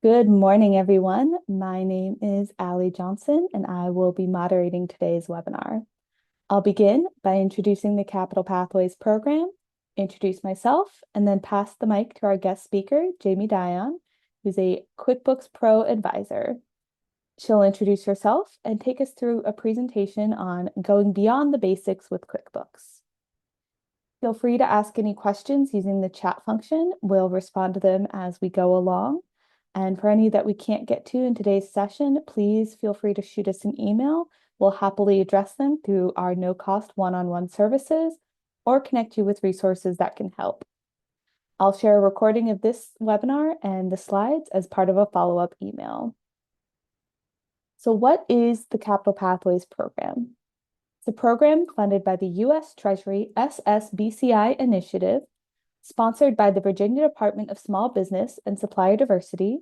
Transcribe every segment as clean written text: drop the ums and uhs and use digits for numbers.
Good morning, everyone. My name is Allie Johnson, and I will be moderating today's webinar. I'll begin by introducing the Capital Pathways program, introduce myself, and then pass the mic to our guest speaker, Jamie Dion, who's a QuickBooks Pro advisor. She'll introduce herself and take us through a presentation on going beyond the basics with QuickBooks. Feel free to ask any questions using the chat function. We'll respond to them as we go along. And for any that we can't get to in today's session, please feel free to shoot us an email. We'll happily address them through our no-cost one-on-one services or connect you with resources that can help. I'll share a recording of this webinar and the slides as part of a follow-up email. So what is the Capital Pathways program? It's a program funded by the U.S. Treasury SSBCI initiative, sponsored by the Virginia Department of Small Business and Supplier Diversity,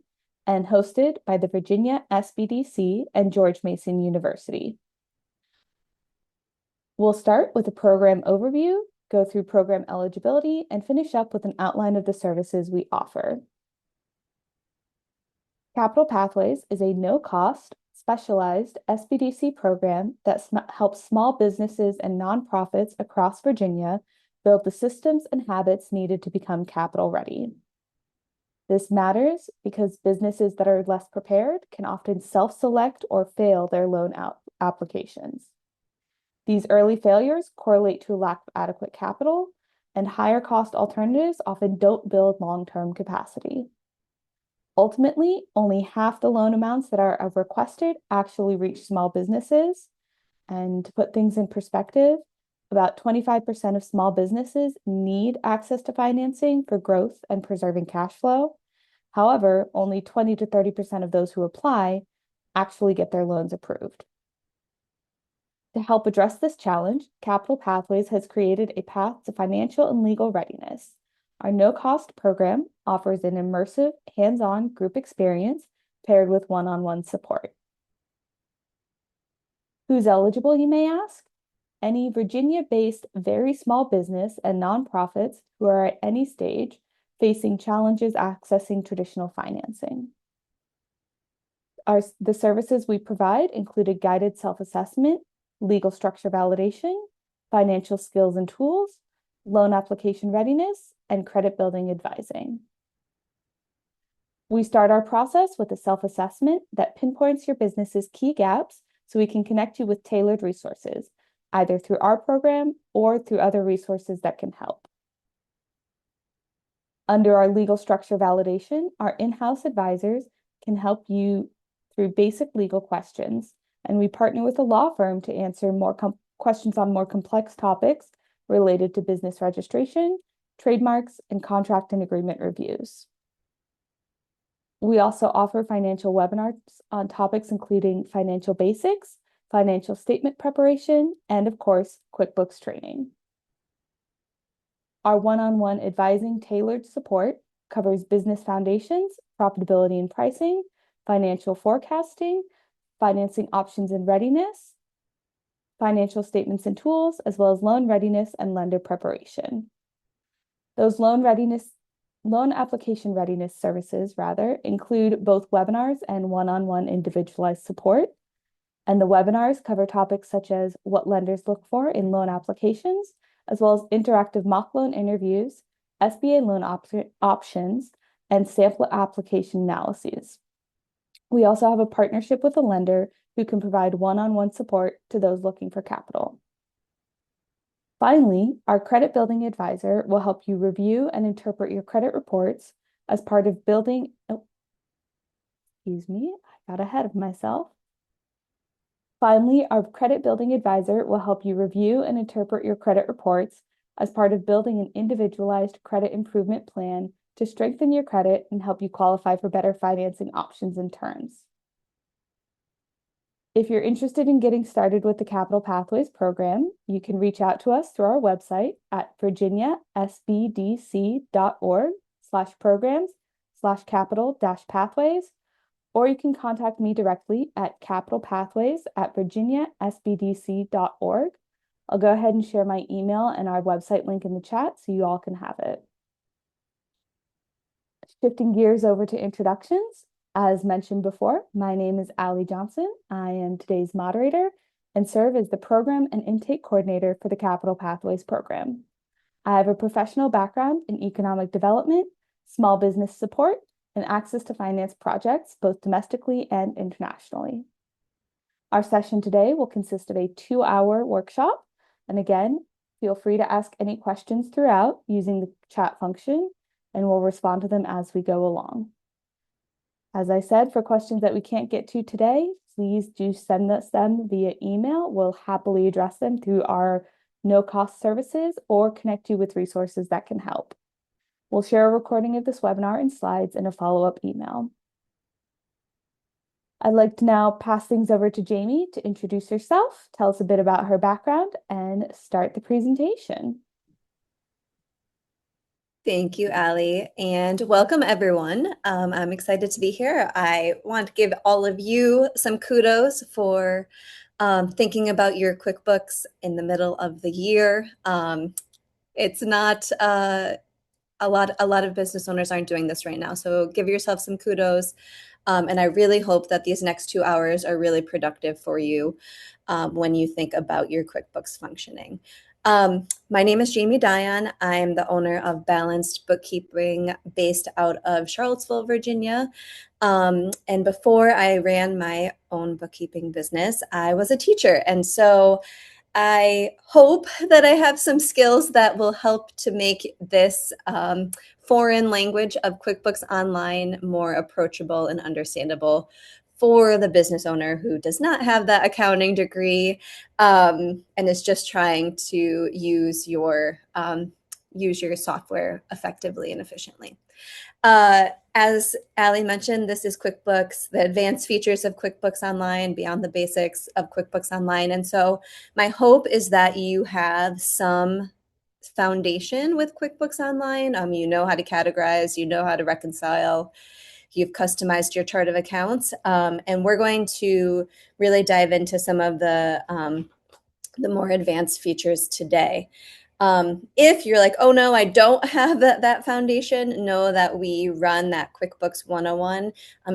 and hosted by the Virginia SBDC and George Mason University. We'll start with a program overview, go through program eligibility, and finish up with an outline of the services we offer. Capital Pathways is a no-cost, specialized SBDC program that helps small businesses and nonprofits across Virginia build the systems and habits needed to become capital ready. This matters because businesses that are less prepared can often self-select or fail their loan applications. These early failures correlate to a lack of adequate capital, and higher cost alternatives often don't build long-term capacity. Ultimately, only half the loan amounts that are requested actually reach small businesses. And to put things in perspective, about 25% of small businesses need access to financing for growth and preserving cash flow. However, only 20 to 30% of those who apply actually get their loans approved. To help address this challenge, Capital Pathways has created a path to financial and legal readiness. Our no-cost program offers an immersive, hands-on group experience paired with one-on-one support. Who's eligible, you may ask? Any Virginia-based very small business and nonprofits who are at any stage facing challenges accessing traditional financing. The services we provide include a guided self-assessment, legal structure validation, financial skills and tools, loan application readiness, and credit building advising. We start our process with a self-assessment that pinpoints your business's key gaps so we can connect you with tailored resources, either through our program or through other resources that can help. Under our legal structure validation, our in-house advisors can help you through basic legal questions, and we partner with a law firm to answer more questions on more complex topics related to business registration, trademarks, and contract and agreement reviews. We also offer financial webinars on topics including financial basics, financial statement preparation, and of course, QuickBooks training. Our one-on-one advising tailored support covers business foundations, profitability and pricing, financial forecasting, financing options and readiness, financial statements and tools, as well as loan readiness and lender preparation. Those loan application readiness services, include both webinars and one-on-one individualized support. And the webinars cover topics such as what lenders look for in loan applications, as well as interactive mock loan interviews, SBA loan options, and sample application analyses. We also have a partnership with a lender who can provide one-on-one support to those looking for capital. Finally, our credit building advisor will help you review and interpret your credit reports as part of building. Excuse me, I got ahead of myself. Finally, our credit building advisor will help you review and interpret your credit reports as part of building an individualized credit improvement plan to strengthen your credit and help you qualify for better financing options and terms. If you're interested in getting started with the Capital Pathways program, you can reach out to us through our website at virginiasbdc.org/programs/capital-pathways, or you can contact me directly at capitalpathways@virginiasbdc.org. I'll go ahead and share my email and our website link in the chat so you all can have it. Shifting gears over to introductions, As mentioned before, my name is Allie Johnson. I am today's moderator and serve as the Program and Intake Coordinator for the Capital Pathways program. I have a professional background in economic development, small business support, and access to finance projects, both domestically and internationally. Our session today will consist of a 2-hour workshop. And again, feel free to ask any questions throughout using the chat function, and we'll respond to them as we go along. As I said, for questions that we can't get to today, please do send us them via email. We'll happily address them through our no-cost services or connect you with resources that can help. We'll share a recording of this webinar and slides in a follow-up email. I'd like to now pass things over to Jamie to introduce herself, tell us a bit about her background, and start the presentation. Thank you, Allie, and welcome everyone. I'm excited to be here. I want to give all of you some kudos for thinking about your QuickBooks in the middle of the year. It's not a lot of business owners aren't doing this right now, so give yourself some kudos. And I really hope that these next 2 hours are really productive for you when you think about your QuickBooks functioning. My name is Jamie Dion. I'm the owner of Balanced Bookkeeping based out of Charlottesville, Virginia. And before I ran my own bookkeeping business, I was a teacher. And so I hope that I have some skills that will help to make this foreign language of QuickBooks Online more approachable and understandable for the business owner who does not have that accounting degree and is just trying to use your software effectively and efficiently. As Allie mentioned, this is QuickBooks, the advanced features of QuickBooks Online, beyond the basics of QuickBooks Online. And so my hope is that you have some foundation with QuickBooks Online. You know how to categorize, you know how to reconcile, you've customized your chart of accounts. And we're going to really dive into some of the more advanced features today. If you're like, oh no, I don't have that foundation, know that we run that QuickBooks 101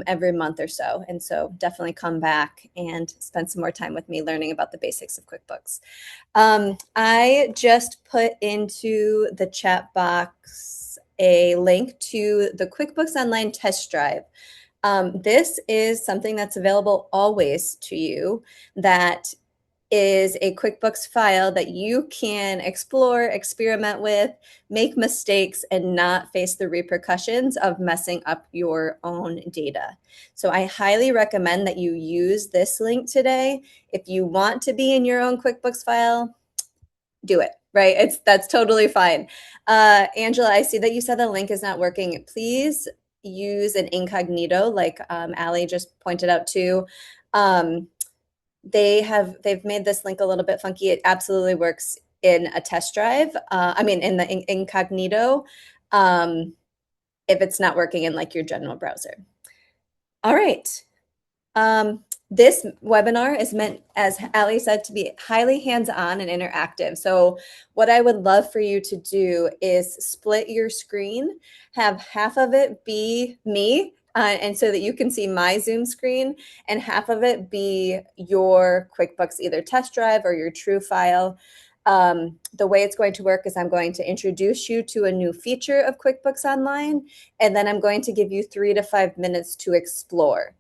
every month or so. And so definitely come back and spend some more time with me learning about the basics of QuickBooks. I just put into the chat box a link to the QuickBooks Online test drive. This is something that's available always to you that is a QuickBooks file that you can explore, experiment with, make mistakes, and not face the repercussions of messing up your own data. So I highly recommend that you use this link today. If you want to be in your own QuickBooks file, do it, right? That's totally fine. Angela, I see that you said the link is not working. Please use an incognito like Allie just pointed out too. They've made this link a little bit funky. It absolutely works in a test drive. In the incognito, if it's not working in like your general browser. All right. This webinar is meant, as Allie said, to be highly hands-on and interactive. So what I would love for you to do is split your screen, have half of it be me, and so that you can see my Zoom screen, and half of it be your QuickBooks either test drive or your true file. The way it's going to work is I'm going to introduce you to a new feature of QuickBooks Online, and then I'm going to give you 3 to 5 minutes to explore.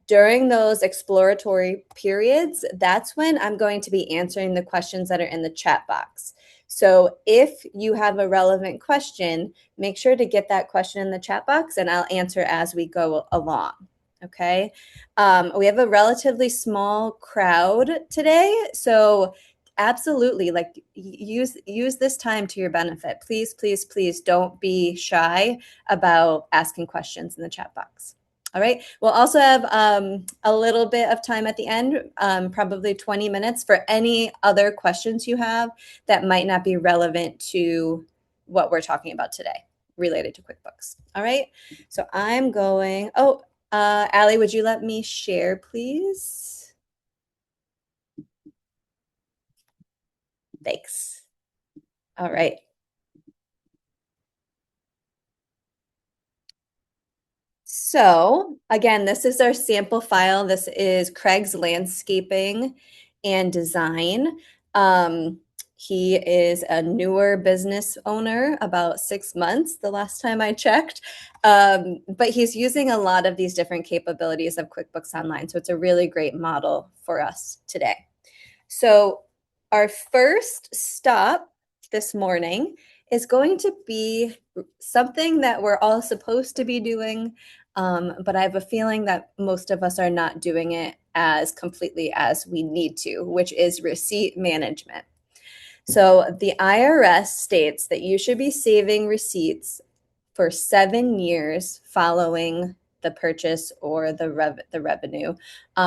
During those exploratory periods, that's when I'm going to be answering the questions that are in the chat box. So if you have a relevant question, make sure to get that question in the chat box and I'll answer as we go along. Okay. We have a relatively small crowd today. So absolutely, like use this time to your benefit. Please, please, please don't be shy about asking questions in the chat box. All right. We'll also have a little bit of time at the end, probably 20 minutes for any other questions you have that might not be relevant to what we're talking about today related to QuickBooks. All right. So I'm going, Allie, would you let me share, please? Thanks. All right. So again, this is our sample file. This is Craig's landscaping and design. He is a newer business owner, about 6 months, the last time I checked. But he's using a lot of these different capabilities of QuickBooks Online. So it's a really great model for us today. So our first stop this morning is going to be something that we're all supposed to be doing, but I have a feeling that most of us are not doing it as completely as we need to, which is receipt management. So the IRS states that you should be saving receipts for 7 years following the purchase or the revenue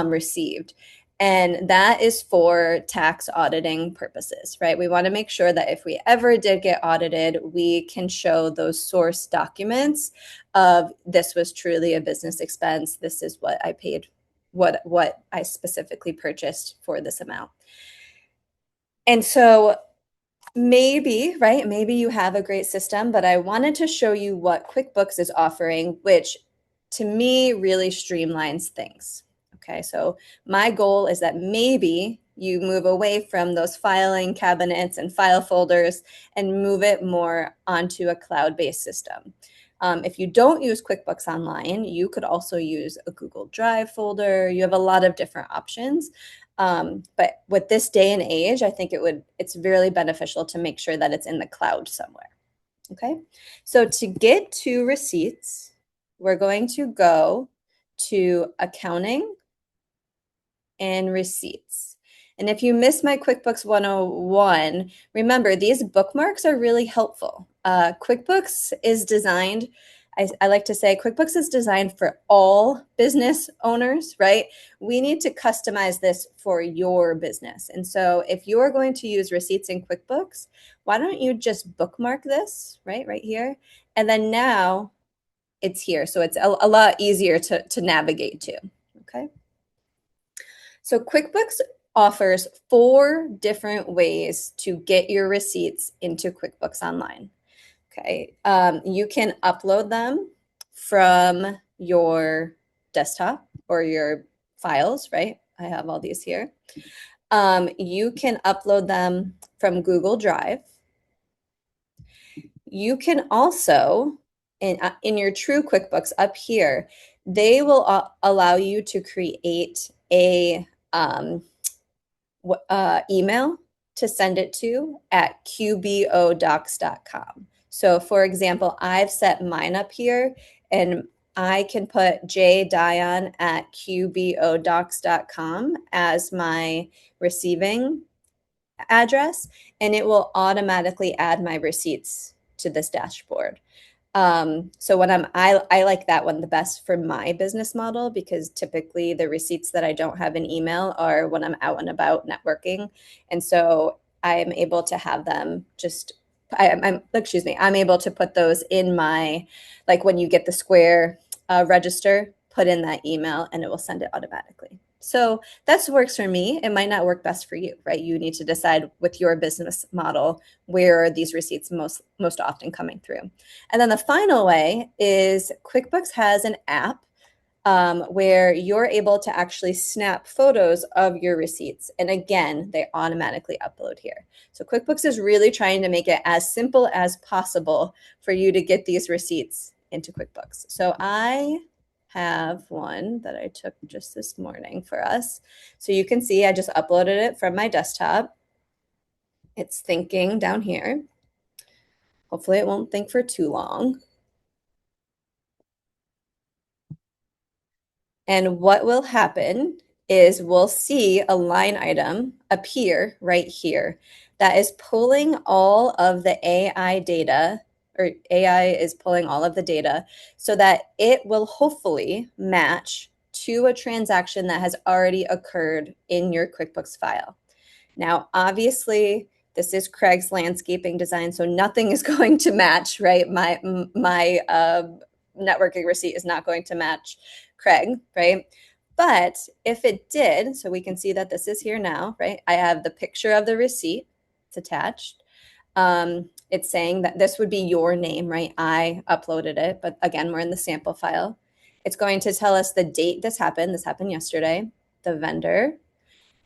received. And that is for tax auditing purposes, right? We want to make sure that if we ever did get audited, we can show those source documents of this was truly a business expense. This is what I paid, what I specifically purchased for this amount. And so maybe, right? Maybe you have a great system, but I wanted to show you what QuickBooks is offering, which to me really streamlines things. Okay, so my goal is that maybe you move away from those filing cabinets and file folders and move it more onto a cloud-based system. If you don't use QuickBooks Online, you could also use a Google Drive folder. You have a lot of different options. But with this day and age, I think it's really beneficial to make sure that it's in the cloud somewhere. Okay, so to get to receipts, we're going to go to accounting and receipts. And if you missed my QuickBooks 101, remember these bookmarks are really helpful. QuickBooks is designed, I like to say QuickBooks is designed for all business owners, right? We need to customize this for your business. And so if you're going to use receipts in QuickBooks, why don't you just bookmark this, right here? And then now it's here. So it's a lot easier to navigate to, okay? So QuickBooks offers 4 different ways to get your receipts into QuickBooks Online. Okay, you can upload them from your desktop or your files, right? I have all these here. You can upload them from Google Drive. You can also, in your True QuickBooks up here, they will allow you to create a email to send it to at qbodocs.com. So for example, I've set mine up here and I can put jdion at qbodocs.com as my receiving address, and it will automatically add my receipts to this dashboard. So when I like that one the best for my business model, because typically the receipts that I don't have in email are when I'm out and about networking. And so I'm able to have them I'm able to put those in my, like when you get the Square register, put in that email and it will send it automatically. So that's works for me. It might not work best for you, right? You need to decide with your business model where are these receipts most often coming through. And then the final way is QuickBooks has an app where you're able to actually snap photos of your receipts. And again, they automatically upload here. So QuickBooks is really trying to make it as simple as possible for you to get these receipts into QuickBooks. So I have one that I took just this morning for us. So you can see I just uploaded it from my desktop. It's thinking down here. Hopefully it won't think for too long. And what will happen is we'll see a line item appear right here that is pulling all of the AI data, or AI is pulling all of the data so that it will hopefully match to a transaction that has already occurred in your QuickBooks file. Now, obviously, this is Craig's landscaping design, so nothing is going to match, right? My networking receipt is not going to match Craig, right? But if it did, so we can see that this is here now, right? I have the picture of the receipt. It's attached. It's saying that this would be your name, right? I uploaded it, but again, we're in the sample file. It's going to tell us the date this happened yesterday, the vendor,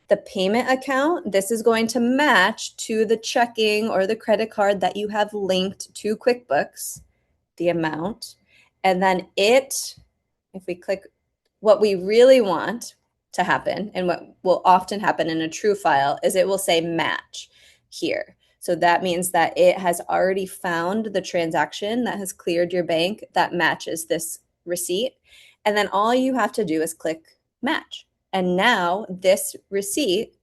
the payment account. This is going to match to the checking or the credit card that you have linked to QuickBooks, the amount. And then if we click, what we really want to happen and what will often happen in a true file is it will say match here. So that means that it has already found the transaction that has cleared your bank that matches this receipt. And then all you have to do is click match. And now this receipt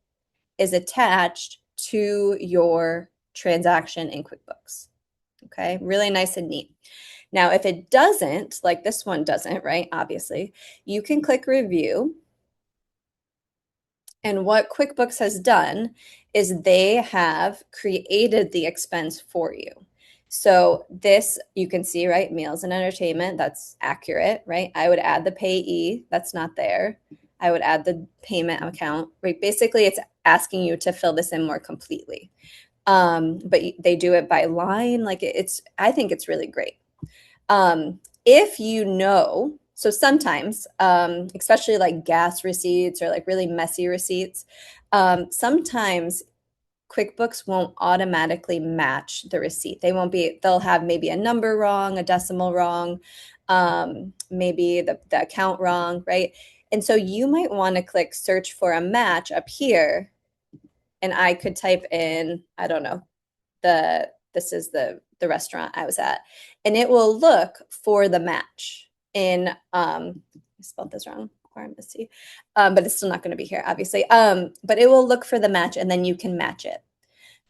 is attached to your transaction in QuickBooks. Okay, really nice and neat. Now, if it doesn't, like this one doesn't, right? Obviously, you can click review. And what QuickBooks has done is they have created the expense for you. So this, you can see, right? Meals and entertainment, that's accurate, right? I would add the payee, that's not there. I would add the payment account, right? Basically, it's asking you to fill this in more completely. But they do it by line. Like I think it's really great. If you know, so sometimes, especially like gas receipts or like really messy receipts, sometimes QuickBooks won't automatically match the receipt. They'll have maybe a number wrong, a decimal wrong, maybe the account wrong, right? And so you might want to click search for a match up here. And I could type in, I don't know, this is the restaurant I was at, and it will look for the match in I spelled this wrong, pharmacy, but it's still not going to be here, obviously. But it will look for the match, and then you can match it.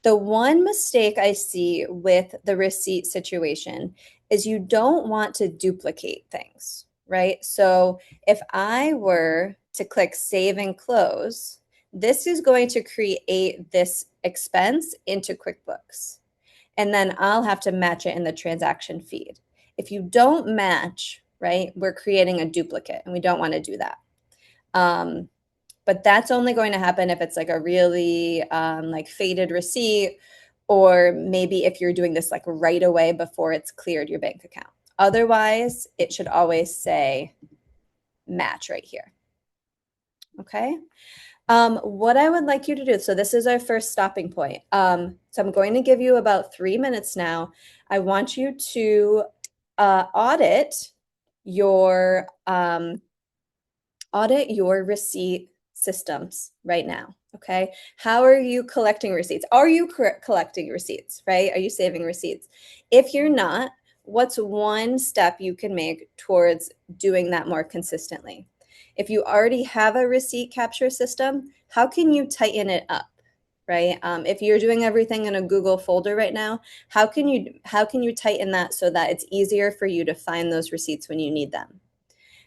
The one mistake I see with the receipt situation is you don't want to duplicate things, right? So if I were to click save and close, this is going to create this expense into QuickBooks. And then I'll have to match it in the transaction feed. If you don't match, right, we're creating a duplicate, and we don't want to do that. But that's only going to happen if it's like a really like faded receipt, or maybe if you're doing this like right away before it's cleared your bank account. Otherwise, it should always say match right here. Okay. What I would like you to do, so this is our first stopping point. So I'm going to give you about 3 minutes now. I want you to audit your receipt systems right now. Okay. How are you collecting receipts? Are you collecting receipts, right? Are you saving receipts? If you're not, what's one step you can make towards doing that more consistently? If you already have a receipt capture system, how can you tighten it up, right? If you're doing everything in a Google folder right now, how can you tighten that so that it's easier for you to find those receipts when you need them?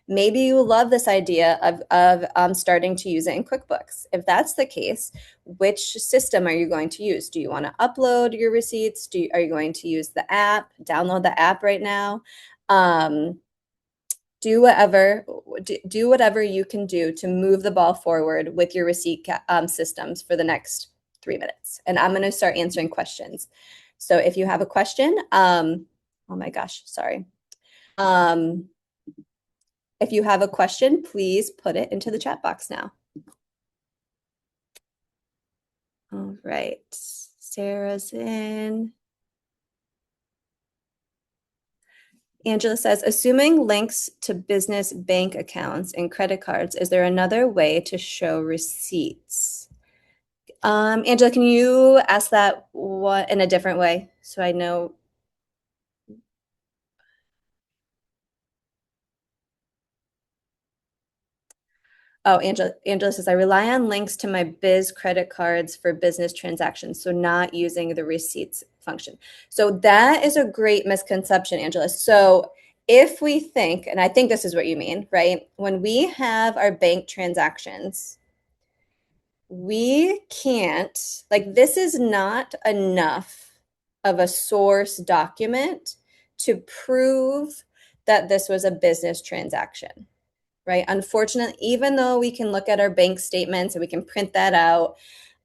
Maybe you love this idea of starting to use it in QuickBooks. If that's the case, which system are you going to use? Do you want to upload your receipts? Are you going to use the app? Download the app right now. Do whatever you can do to move the ball forward with your receipt systems for the next 3 minutes. And I'm going to start answering questions. So if you have a question, oh my gosh, sorry. If you have a question, please put it into the chat box now. All right, Sarah's in. Angela says, assuming links to business bank accounts and credit cards, is there another way to show receipts? Angela, can you ask that in a different way so I know? Oh, Angela says, I rely on links to my biz credit cards for business transactions, so not using the receipts function. So that is a great misconception, Angela. So if we think, and I think this is what you mean, right? When we have our bank transactions, we can't, like, this is not enough of a source document to prove that this was a business transaction, right? Unfortunately, even though we can look at our bank statements and we can print that out,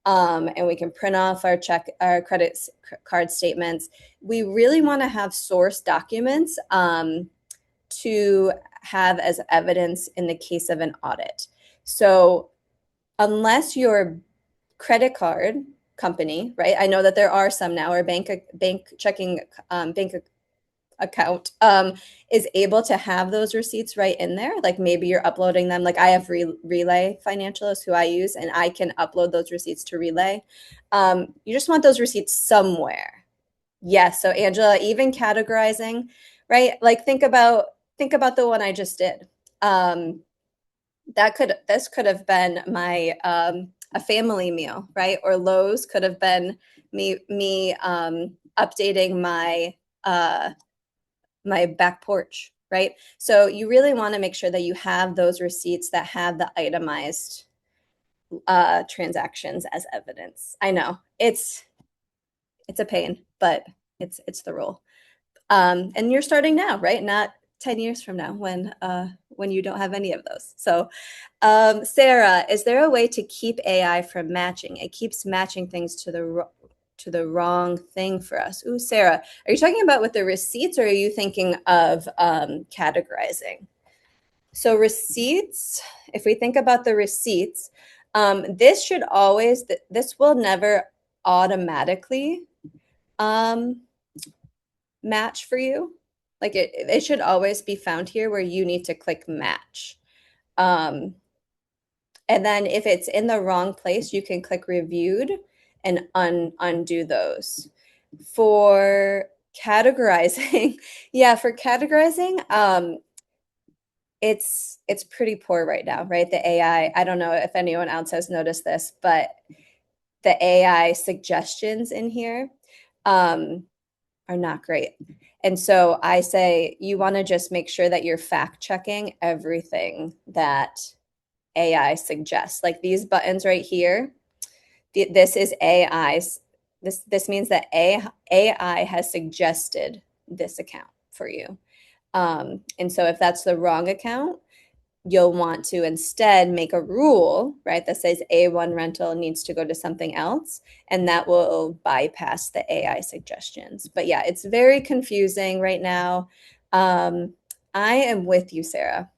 and we can print off our credit card statements, we really want to have source documents to have as evidence in the case of an audit. So unless your credit card company, right? I know that there are some now, or bank checking bank account is able to have those receipts right in there. Like maybe you're uploading them. Like I have Relay Financial is who I use, and I can upload those receipts to Relay. You just want those receipts somewhere. Yes. So Angela, even categorizing, right? Like think about the one I just did. This could have been my a family meal, right? Or Lowe's could have been me updating my my back porch, right? So you really want to make sure that you have those receipts that have the itemized transactions as evidence. I know it's a pain, but it's the rule. And you're starting now, right? Not 10 years from now when you don't have any of those. So Sarah, is there a way to keep AI from matching? It keeps matching things to the wrong thing for us. Ooh, Sarah, are you talking about with the receipts, or are you thinking of categorizing? So receipts, if we think about the receipts, this will never automatically match for you. Like it should always be found here where you need to click match. And then if it's in the wrong place, you can click reviewed and undo those. For categorizing, yeah, for categorizing, it's pretty poor right now, right? The AI, I don't know if anyone else has noticed this, but the AI suggestions in here are not great. And so I say you want to just make sure that you're fact checking everything that AI suggests. Like these buttons right here, this is AI's. This means that AI has suggested this account for you. And so if that's the wrong account, you'll want to instead make a rule, right, that says A1 rental needs to go to something else, and that will bypass the AI suggestions. But yeah, it's very confusing right now. I am with you, Sarah.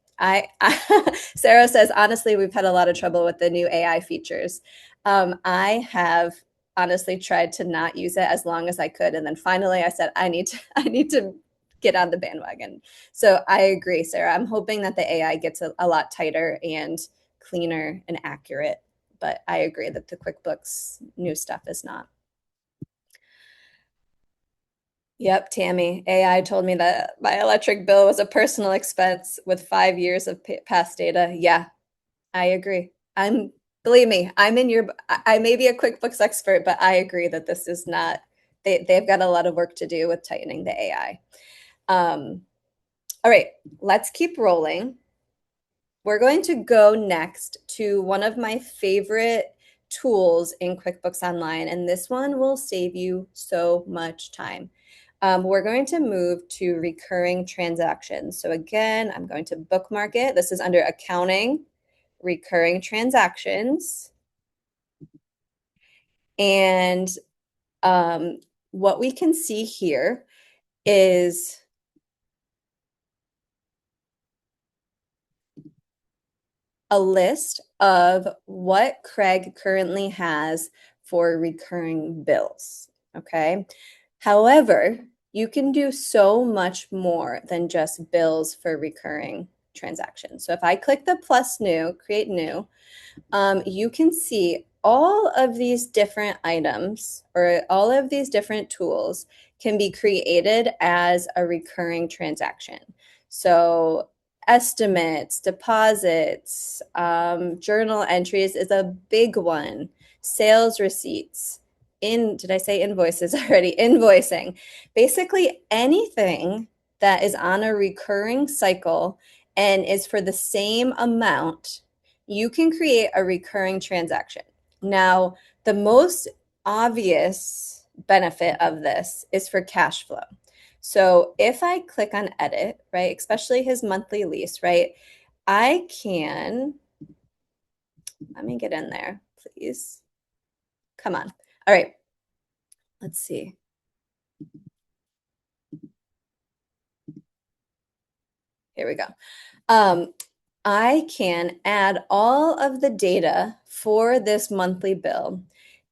Sarah says, honestly, we've had a lot of trouble with the new AI features. I have honestly tried to not use it as long as I could, and then finally I said, I need to get on the bandwagon. So I agree, Sarah. I'm hoping that the AI gets a lot tighter and cleaner and accurate. But I agree that the QuickBooks new stuff is not. Yep, Tammy. AI told me that my electric bill was a personal expense with 5 years of past data. Yeah, I agree. Believe me, I may be a QuickBooks expert, but I agree that this is not, they've got a lot of work to do with tightening the AI. All right, let's keep rolling. We're going to go next to one of my favorite tools in QuickBooks Online, and this one will save you so much time. We're going to move to recurring transactions. So again, I'm going to bookmark it. This is under accounting, recurring transactions. And what we can see here is a list of what Craig currently has for recurring bills, okay? However, you can do so much more than just bills for recurring transactions. So if I click the plus new, create new, you can see all of these different items or all of these different tools can be created as a recurring transaction. So estimates, deposits, journal entries is a big one. Sales receipts, did I say invoices already? Invoicing. Basically anything that is on a recurring cycle and is for the same amount, you can create a recurring transaction. Now, the most obvious benefit of this is for cash flow. So if I click on edit, right, especially his monthly lease, right, I can, let me get in there, please. Come on. All right, let's see. Here we go. Um, I can add all of the data for this monthly bill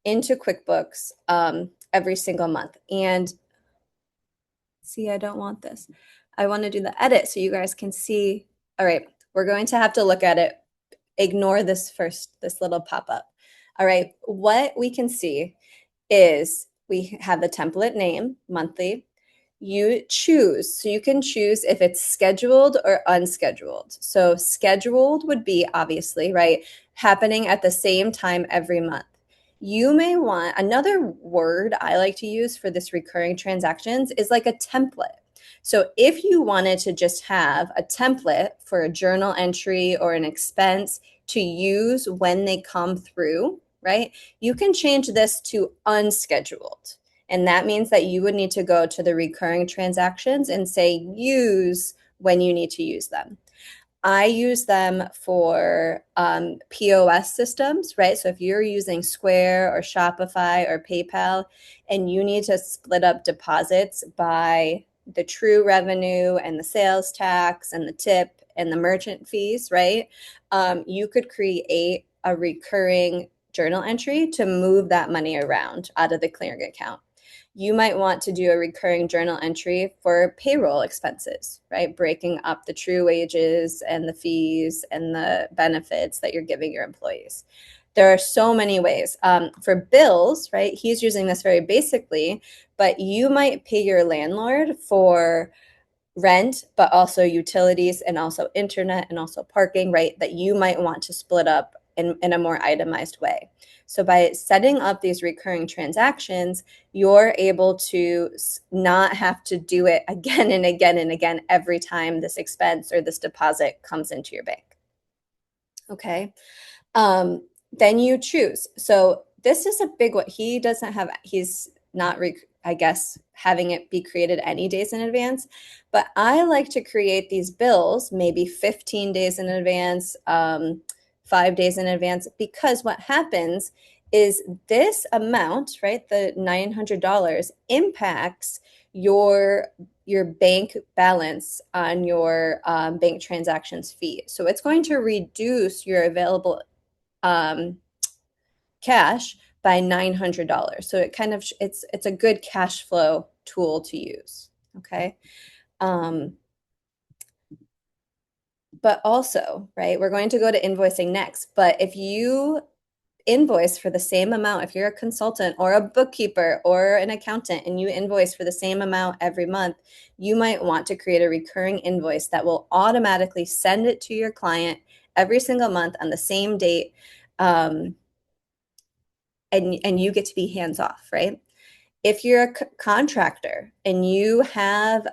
into QuickBooks every single month. And see, I don't want this. I want to do the edit so you guys can see. All right, we're going to have to look at it. Ignore this first, this little pop-up. All right, what we can see is we have the template name, monthly. You choose, so you can choose if it's scheduled or unscheduled. So scheduled would be obviously, right, happening at the same time every month. You may want another word I like to use for this recurring transactions is like a template. So if you wanted to just have a template for a journal entry or an expense to use when they come through, right? You can change this to unscheduled. And that means that you would need to go to the recurring transactions and say use when you need to use them. I use them for POS systems, right? So if you're using Square or Shopify or PayPal and you need to split up deposits by the true revenue and the sales tax and the tip and the merchant fees, right? You could create a recurring journal entry to move that money around out of the clearing account. You might want to do a recurring journal entry for payroll expenses, right? Breaking up the true wages and the fees and the benefits that you're giving your employees. There are so many ways. For bills, right? He's using this very basically, but you might pay your landlord for rent, but also utilities and also internet and also parking, right? That you might want to split up in a more itemized way. So by setting up these recurring transactions, you're able to not have to do it again and again and again every time this expense or this deposit comes into your bank. Okay. Then you choose. So this is a big one. He doesn't have, he's not, I guess, having it be created any days in advance. But I like to create these bills maybe 15 days in advance, 5 days in advance, because what happens is this amount, right, the $900 impacts your bank balance on your bank transactions fee. So it's going to reduce your available cash by $900. So it kind of it's a good cash flow tool to use. Okay. But also, right, we're going to go to invoicing next. But if you invoice for the same amount, if you're a consultant or a bookkeeper or an accountant and you invoice for the same amount every month, you might want to create a recurring invoice that will automatically send it to your client every single month on the same date. And you get to be hands off, right? If you're a contractor and you have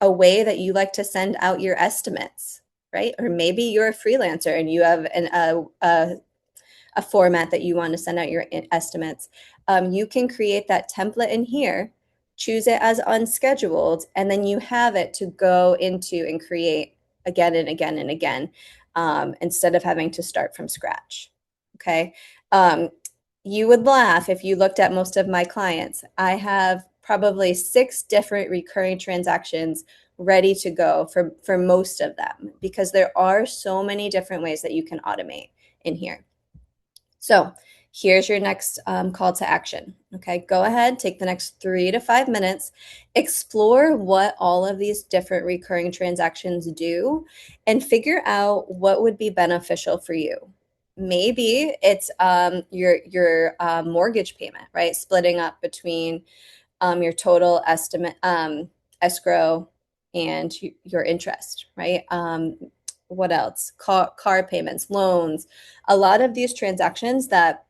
a way that you like to send out your estimates, right? Or maybe you're a freelancer and you have a format that you want to send out your estimates. You can create that template in here, choose it as unscheduled, and then you have it to go into and create again and again and again instead of having to start from scratch. Okay. You would laugh if you looked at most of my clients. I have probably 6 different recurring transactions ready to go for most of them because there are so many different ways that you can automate in here. So here's your next call to action. Okay, go ahead, take the next 3 to 5 minutes, explore what all of these different recurring transactions do, and figure out what would be beneficial for you. Maybe it's your mortgage payment, right? Splitting up between your total estimate escrow and your interest, right? What else? Car payments, loans, a lot of these transactions that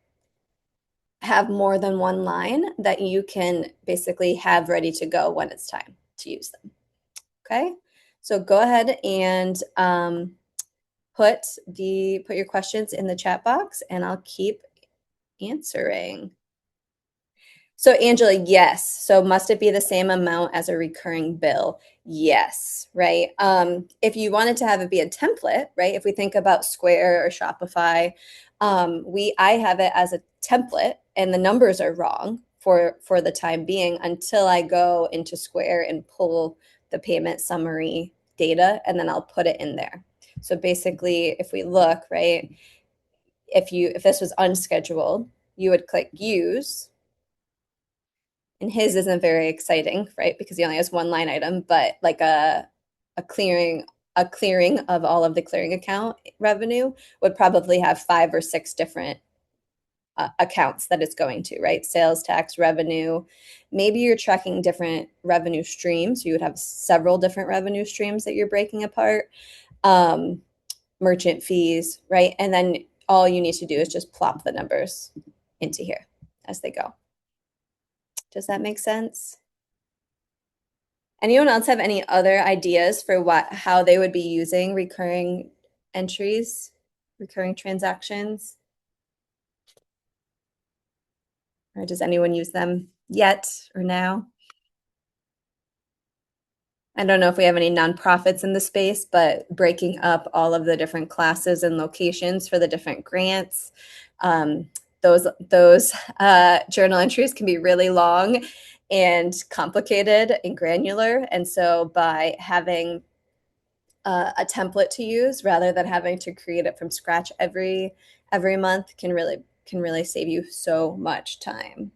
have more than one line that you can basically have ready to go when it's time to use them. Okay, so go ahead and put your questions in the chat box and I'll keep answering. So Angela, yes. So must it be the same amount as a recurring bill? Yes, right? If you wanted to have it be a template, right? If we think about Square or Shopify, I have it as a template and the numbers are wrong for the time being until I go into Square and pull the payment summary data, and then I'll put it in there. So basically, if we look, right, if this was unscheduled, you would click use, and his isn't very exciting, right? Because he only has one line item, but like a clearing of all of the clearing account revenue would probably have 5 or 6 different accounts that it's going to, right? Sales tax, revenue. Maybe you're tracking different revenue streams. You would have several different revenue streams that you're breaking apart. Merchant fees, right? And then all you need to do is just plop the numbers into here as they go. Does that make sense? Anyone else have any other ideas for how they would be using recurring entries, recurring transactions? Or does anyone use them yet or now? I don't know if we have any nonprofits in the space, but breaking up all of the different classes and locations for the different grants, those journal entries can be really long and complicated and granular. And so by having a template to use rather than having to create it from scratch every month can really save you so much time.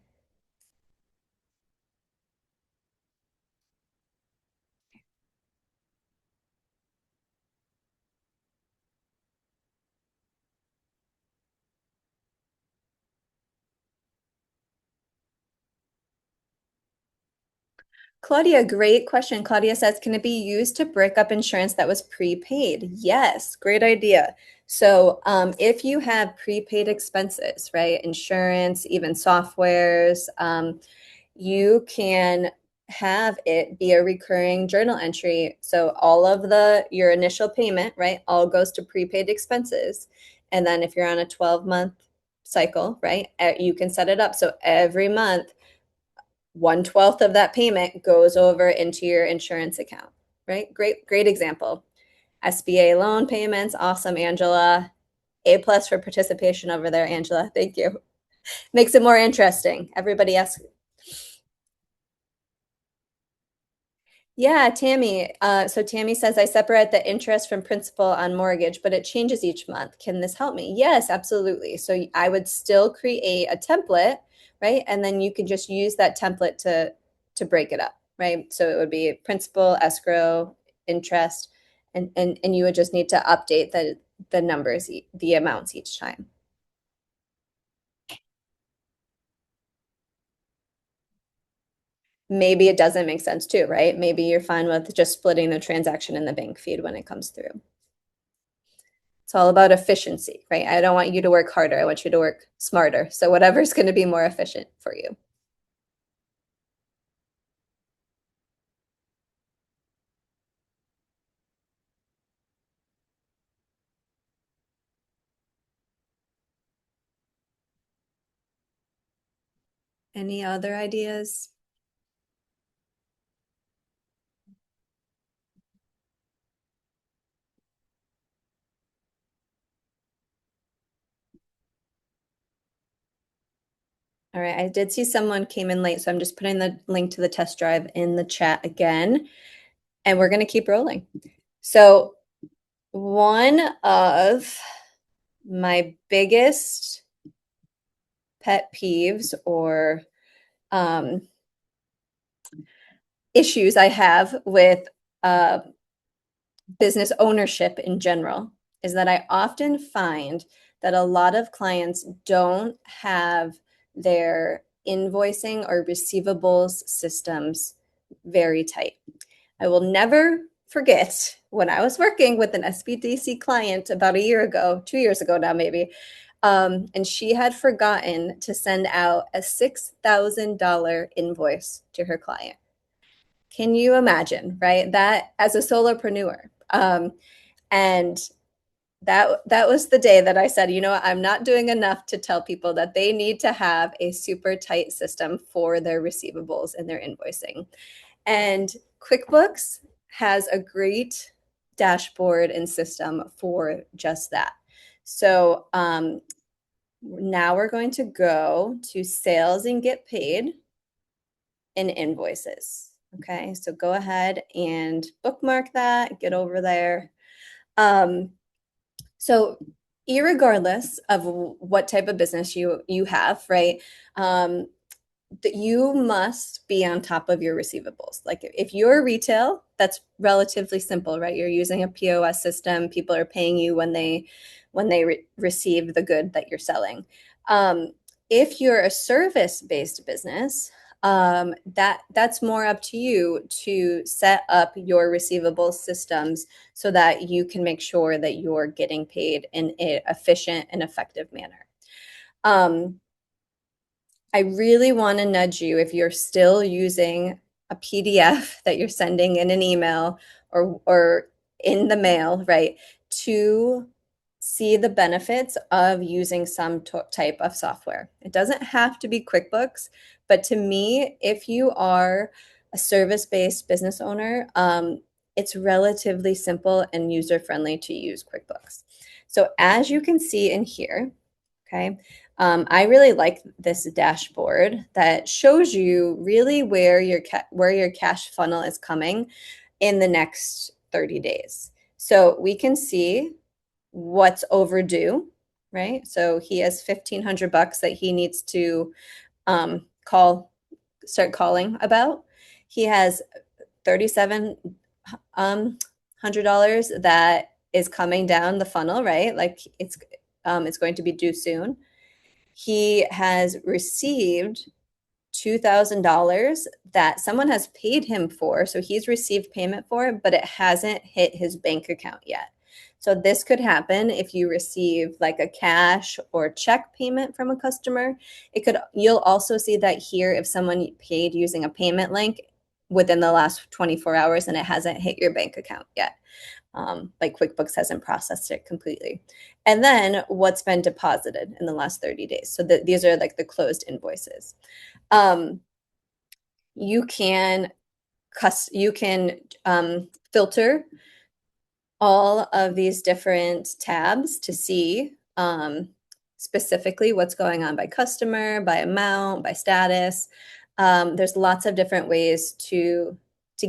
Claudia, great question. Claudia says, can it be used to break up insurance that was prepaid? Yes, great idea. So if you have prepaid expenses, right, insurance, even softwares, you can have it be a recurring journal entry. So all of your initial payment, right, all goes to prepaid expenses. And then if you're on a 12-month cycle, right, you can set it up. So every month, 1/12 of that payment goes over into your insurance account, right? Great example. SBA loan payments, awesome, Angela. A+ for participation over there, Angela. Thank you. Makes it more interesting. Everybody asks. Yeah, Tammy. So Tammy says, I separate the interest from principal on mortgage, but it changes each month. Can this help me? Yes, absolutely. So I would still create a template, right? And then you could just use that template to break it up, right? So it would be principal, escrow, interest, and you would just need to update the numbers, the amounts each time. Maybe it doesn't make sense too, right? Maybe you're fine with just splitting the transaction in the bank feed when it comes through. It's all about efficiency, right? I don't want you to work harder. I want you to work smarter. So whatever's going to be more efficient for you. Any other ideas? All right, I did see someone came in late, so I'm just putting the link to the test drive in the chat again, and we're going to keep rolling. So one of my biggest pet peeves or issues I have with business ownership in general is that I often find that a lot of clients don't have their invoicing or receivables systems very tight. I will never forget when I was working with an SBDC client about a year ago, 2 years ago now, maybe. And she had forgotten to send out a $6,000 invoice to her client. Can you imagine, right? That as a solopreneur. And that was the day that I said, you know what, I'm not doing enough to tell people that they need to have a super tight system for their receivables and their invoicing. And QuickBooks has a great dashboard and system for just that. So now we're going to go to sales and get paid and invoices. Okay, so go ahead and bookmark that, get over there. Um, so irregardless of what type of business you have, right? That you must be on top of your receivables. Like if you're retail, that's relatively simple, right? You're using a POS system. People are paying you when they receive the good that you're selling. Um, if you're a service-based business, that's more up to you to set up your receivables systems so that you can make sure that you're getting paid in an efficient and effective manner. Um, I really want to nudge you if you're still using a PDF that you're sending in an email or in the mail, right, to see the benefits of using some type of software. It doesn't have to be QuickBooks, but to me, if you are a service-based business owner, it's relatively simple and user-friendly to use QuickBooks. So as you can see in here, okay, I really like this dashboard that shows you really where your cash funnel is coming in the next 30 days. So we can see what's overdue, right? So he has $1,500 that he needs to start calling about. He has $3,700 that is coming down the funnel, right? Like it's going to be due soon. He has received $2,000 that someone has paid him for. So he's received payment for it, but it hasn't hit his bank account yet. So this could happen if you receive like a cash or check payment from a customer. You'll also see that here if someone paid using a payment link within the last 24 hours and it hasn't hit your bank account yet. Like QuickBooks hasn't processed it completely. And then what's been deposited in the last 30 days. So these are like the closed invoices. Um, you can filter all of these different tabs to see specifically what's going on by customer, by amount, by status. There's lots of different ways to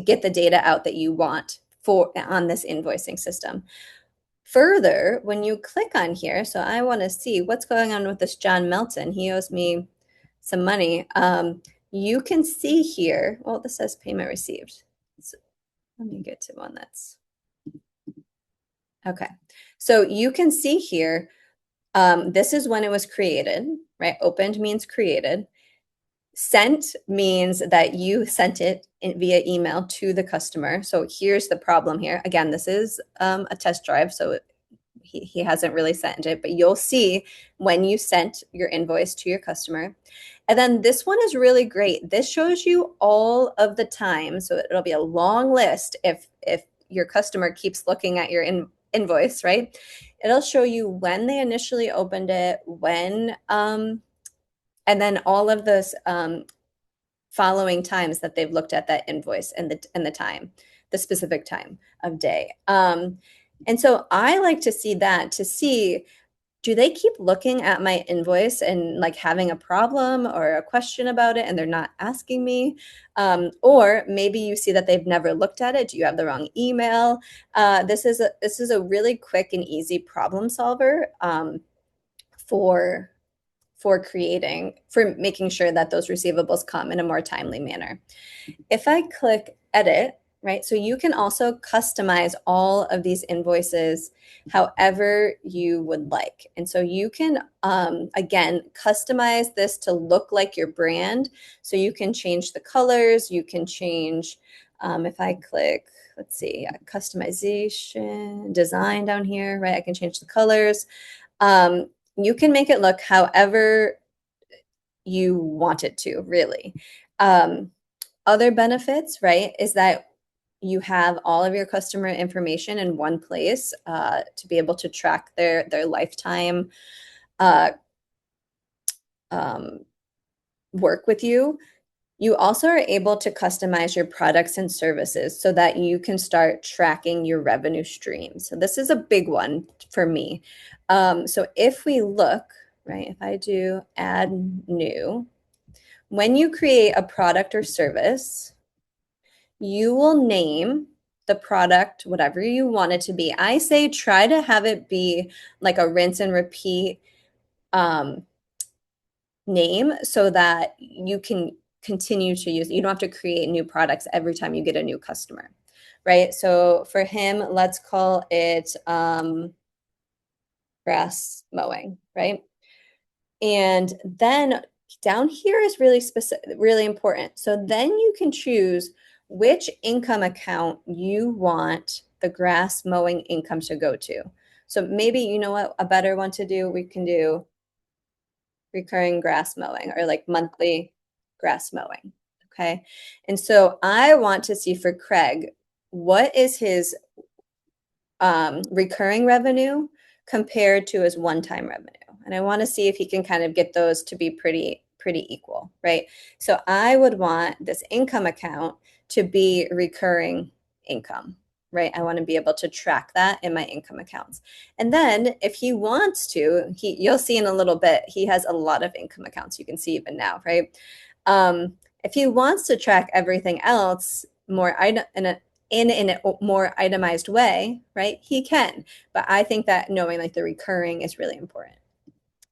get the data out that you want on this invoicing system. Further, when you click on here, so I want to see what's going on with this John Melton. He owes me some money. You can see here, well, this says payment received. So let me get to one that's, okay. So you can see here, this is when it was created, right? Opened means created. Sent means that you sent it via email to the customer. So here's the problem here. Again, this is a test drive, so he hasn't really sent it, but you'll see when you sent your invoice to your customer. And then this one is really great. This shows you all of the time. So it'll be a long list if your customer keeps looking at your invoice, right? It'll show you when they initially opened it, when, and then all of those following times that they've looked at that invoice and the time, the specific time of day. And so I like to see that to see, do they keep looking at my invoice and like having a problem or a question about it and they're not asking me? Or maybe you see that they've never looked at it. Do you have the wrong email? This is a really quick and easy problem solver for making sure that those receivables come in a more timely manner. If I click edit, right, so you can also customize all of these invoices however you would like. And so you can, again, customize this to look like your brand. So you can change the colors, you can change, if I click, let's see, customization, design down here, right, I can change the colors. You can make it look however you want it to, really. Other benefits, right, is that you have all of your customer information in one place to be able to track their lifetime uh, work with you. You also are able to customize your products and services so that you can start tracking your revenue streams. So this is a big one for me. So if we look, right, if I do add new, when you create a product or service, you will name the product whatever you want it to be. I say try to have it be like a rinse and repeat um, name so that you can continue to use it. You don't have to create new products every time you get a new customer, right? So for him, let's call it grass mowing, right? And then down here is really specific, really important. So then you can choose which income account you want the grass mowing income to go to. So maybe you know what a better one to do, we can do recurring grass mowing or like monthly grass mowing. Okay. And so I want to see for Craig, what is his recurring revenue compared to his one-time revenue. And I want to see if he can kind of get those to be pretty equal, right? So I would want this income account to be recurring income, right? I want to be able to track that in my income accounts. And then if he wants to, you'll see in a little bit, he has a lot of income accounts. You can see even now, right? If he wants to track everything else more in a more itemized way, right? He can. But I think that knowing like the recurring is really important.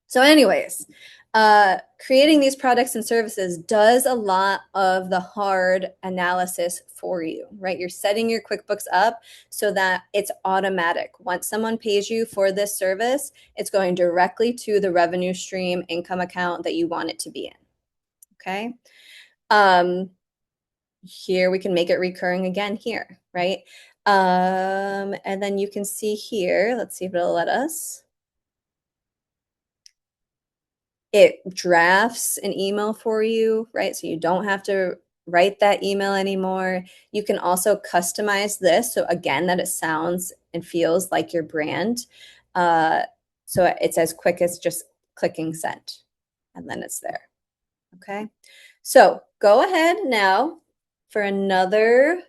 So, anyways, creating these products and services does a lot of the hard analysis for you, right? You're setting your QuickBooks up so that it's automatic. Once someone pays you for this service, it's going directly to the revenue stream income account that you want it to be in. Okay. Here we can make it recurring again here, right? And then you can see here, let's see if it'll let us. It drafts an email for you, right? So you don't have to write that email anymore. You can also customize this. So again, that it sounds and feels like your brand. So it's as quick as just clicking send and then it's there. Okay. So go ahead now for another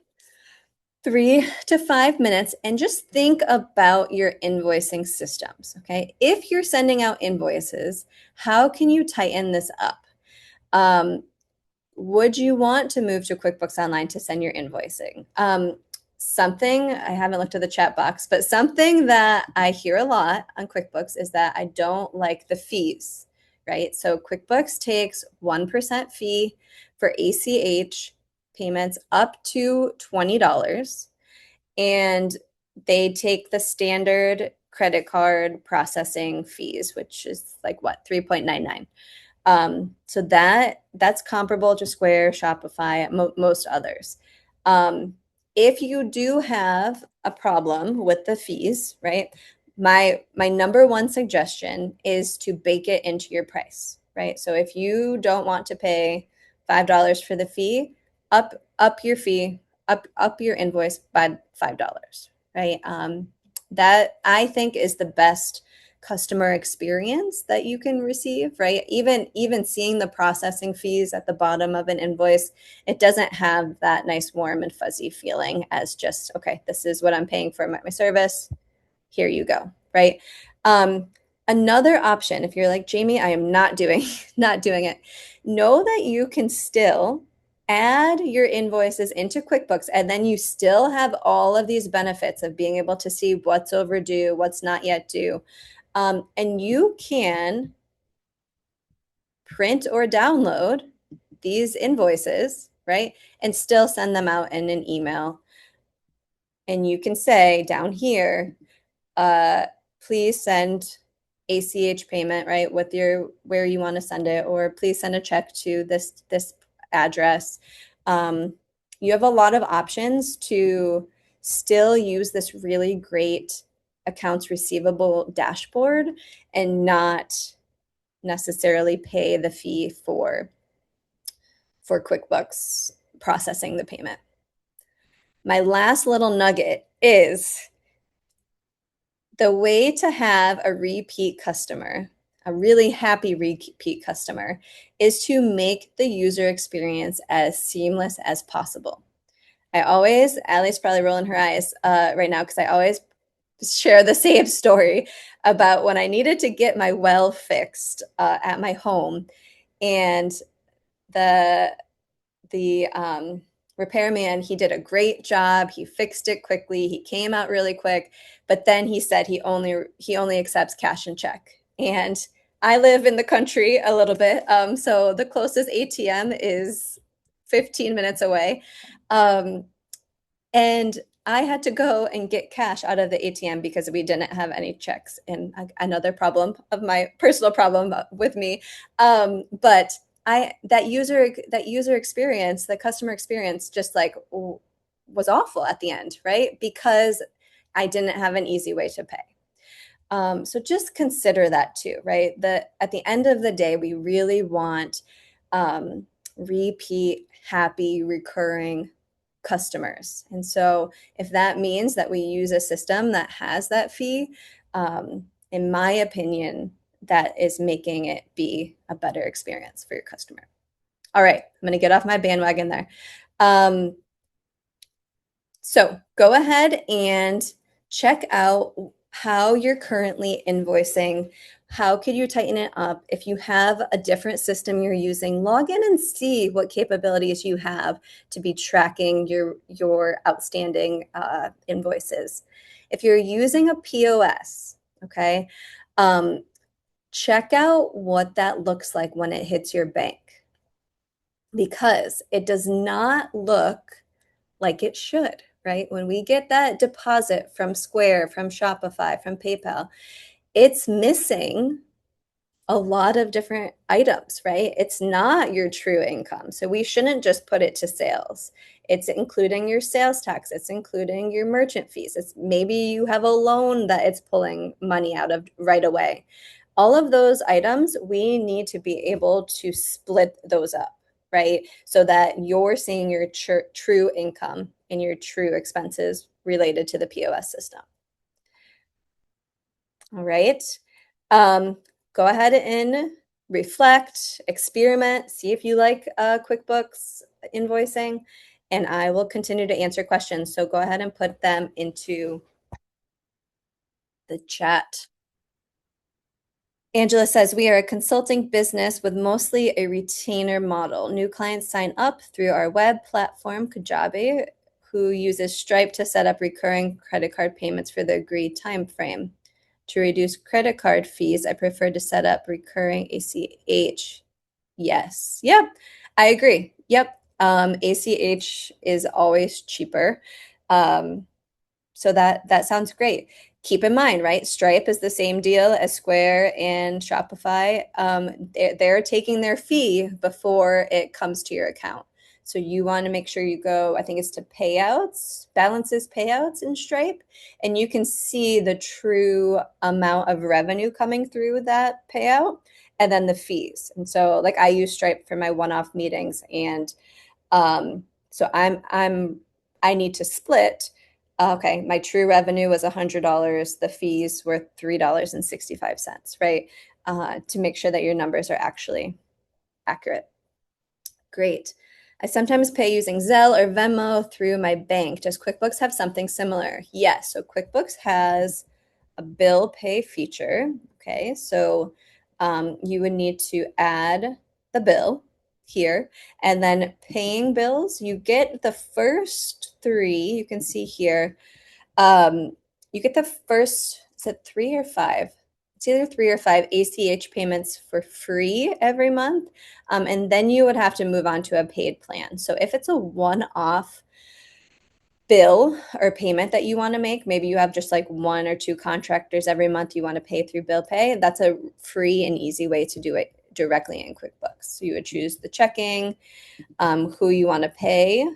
3 to 5 minutes and just think about your invoicing systems. Okay. If you're sending out invoices, how can you tighten this up? Would you want to move to QuickBooks Online to send your invoicing? Something, I haven't looked at the chat box, but something that I hear a lot on QuickBooks is that I don't like the fees, right? So QuickBooks takes 1% fee for ACH payments up to $20, and they take the standard credit card processing fees, which is like what, 3.99. So that's comparable to Square, Shopify, most others. If you do have a problem with the fees, right? My number one suggestion is to bake it into your price, right? So if you don't want to pay $5 for the fee, up your fee, up your invoice by $5, right? That I think is the best customer experience that you can receive, right? Even seeing the processing fees at the bottom of an invoice, it doesn't have that nice warm and fuzzy feeling as just, okay, this is what I'm paying for my service. Here you go, right? Another option, if you're like, Jamie, I am not doing it, know that you can still add your invoices into QuickBooks, and then you still have all of these benefits of being able to see what's overdue, what's not yet due. And you can print or download these invoices, right? And still send them out in an email. And you can say down here, please send ACH payment, right? With where you want to send it, or please send a check to this address. You have a lot of options to still use this really great accounts receivable dashboard and not necessarily pay the fee for QuickBooks processing the payment. My last little nugget is the way to have a repeat customer, a really happy repeat customer, is to make the user experience as seamless as possible. Allie's probably rolling her eyes right now because I always share the same story about when I needed to get my well fixed at my home, and the repairman, he did a great job. He fixed it quickly. He came out really quick, but then he said he only accepts cash and check. And I live in the country a little bit, so the closest ATM is 15 minutes away. And I had to go and get cash out of the ATM because we didn't have any checks. And another problem of my personal problem with me. But that user experience, the customer experience, just like was awful at the end, right? Because I didn't have an easy way to pay. So just consider that too, right? That at the end of the day, we really want repeat, happy, recurring customers. And so if that means that we use a system that has that fee, in my opinion, that is making it be a better experience for your customer. All right, I'm going to get off my bandwagon there. So go ahead and check out how you're currently invoicing. How could you tighten it up? If you have a different system you're using, log in and see what capabilities you have to be tracking your outstanding invoices. If you're using a POS, okay, check out what that looks like when it hits your bank, because it does not look like it should, right? When we get that deposit from Square, from Shopify, from PayPal, it's missing a lot of different items, right? It's not your true income. So we shouldn't just put it to sales. It's including your sales tax, it's including your merchant fees. It's maybe you have a loan that it's pulling money out of right away. All of those items, we need to be able to split those up, right? So that you're seeing your true income and your true expenses related to the POS system. All right. Go ahead and reflect, experiment, see if you like QuickBooks invoicing, and I will continue to answer questions. So go ahead and put them into the chat. Angela says, we are a consulting business with mostly a retainer model. New clients sign up through our web platform, Kajabi, who uses Stripe to set up recurring credit card payments for the agreed time frame. To reduce credit card fees, I prefer to set up recurring ACH. Yes. Yep. I agree. Yep. ACH is always cheaper. So that sounds great. Keep in mind, right? Stripe is the same deal as Square and Shopify. They're taking their fee before it comes to your account. So you want to make sure you go, I think it's to payouts, balances payouts in Stripe, and you can see the true amount of revenue coming through that payout and then the fees. And so like I use Stripe for my one-off meetings, and so I need to split. Okay, my true revenue was $100. The fees were $3.65, right? To make sure that your numbers are actually accurate. Great. I sometimes pay using Zelle or Venmo through my bank. Does QuickBooks have something similar? Yes. So QuickBooks has a bill pay feature. Okay, so you would need to add the bill here, and then paying bills. You get the first three. You can see here. You get the first, is it 3 or 5? It's either 3 or 5 ACH payments for free every month. And then you would have to move on to a paid plan. So if it's a one-off bill or payment that you want to make, maybe you have just like 1 or 2 contractors every month you want to pay through bill pay, that's a free and easy way to do it directly in QuickBooks. So you would choose the checking, who you want to pay,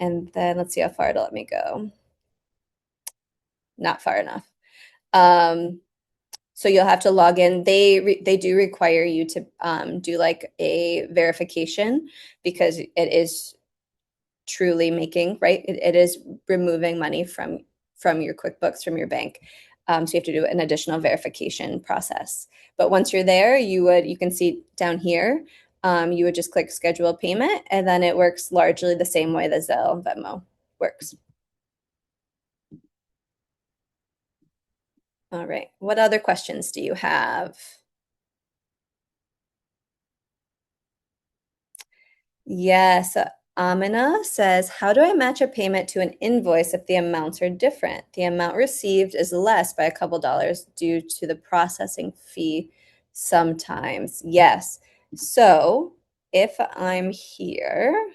and then let's see how far it'll let me go. Not far enough. So you'll have to log in. They do require you to do like a verification, because it is truly making, right? It is removing money from your QuickBooks, from your bank. So you have to do an additional verification process. But once you're there, you can see down here, you would just click schedule payment, and then it works largely the same way that Zelle and Venmo works. All right. What other questions do you have? Yes. Amina says, how do I match a payment to an invoice if the amounts are different? The amount received is less by a couple dollars due to the processing fee sometimes. Yes. So if I'm here,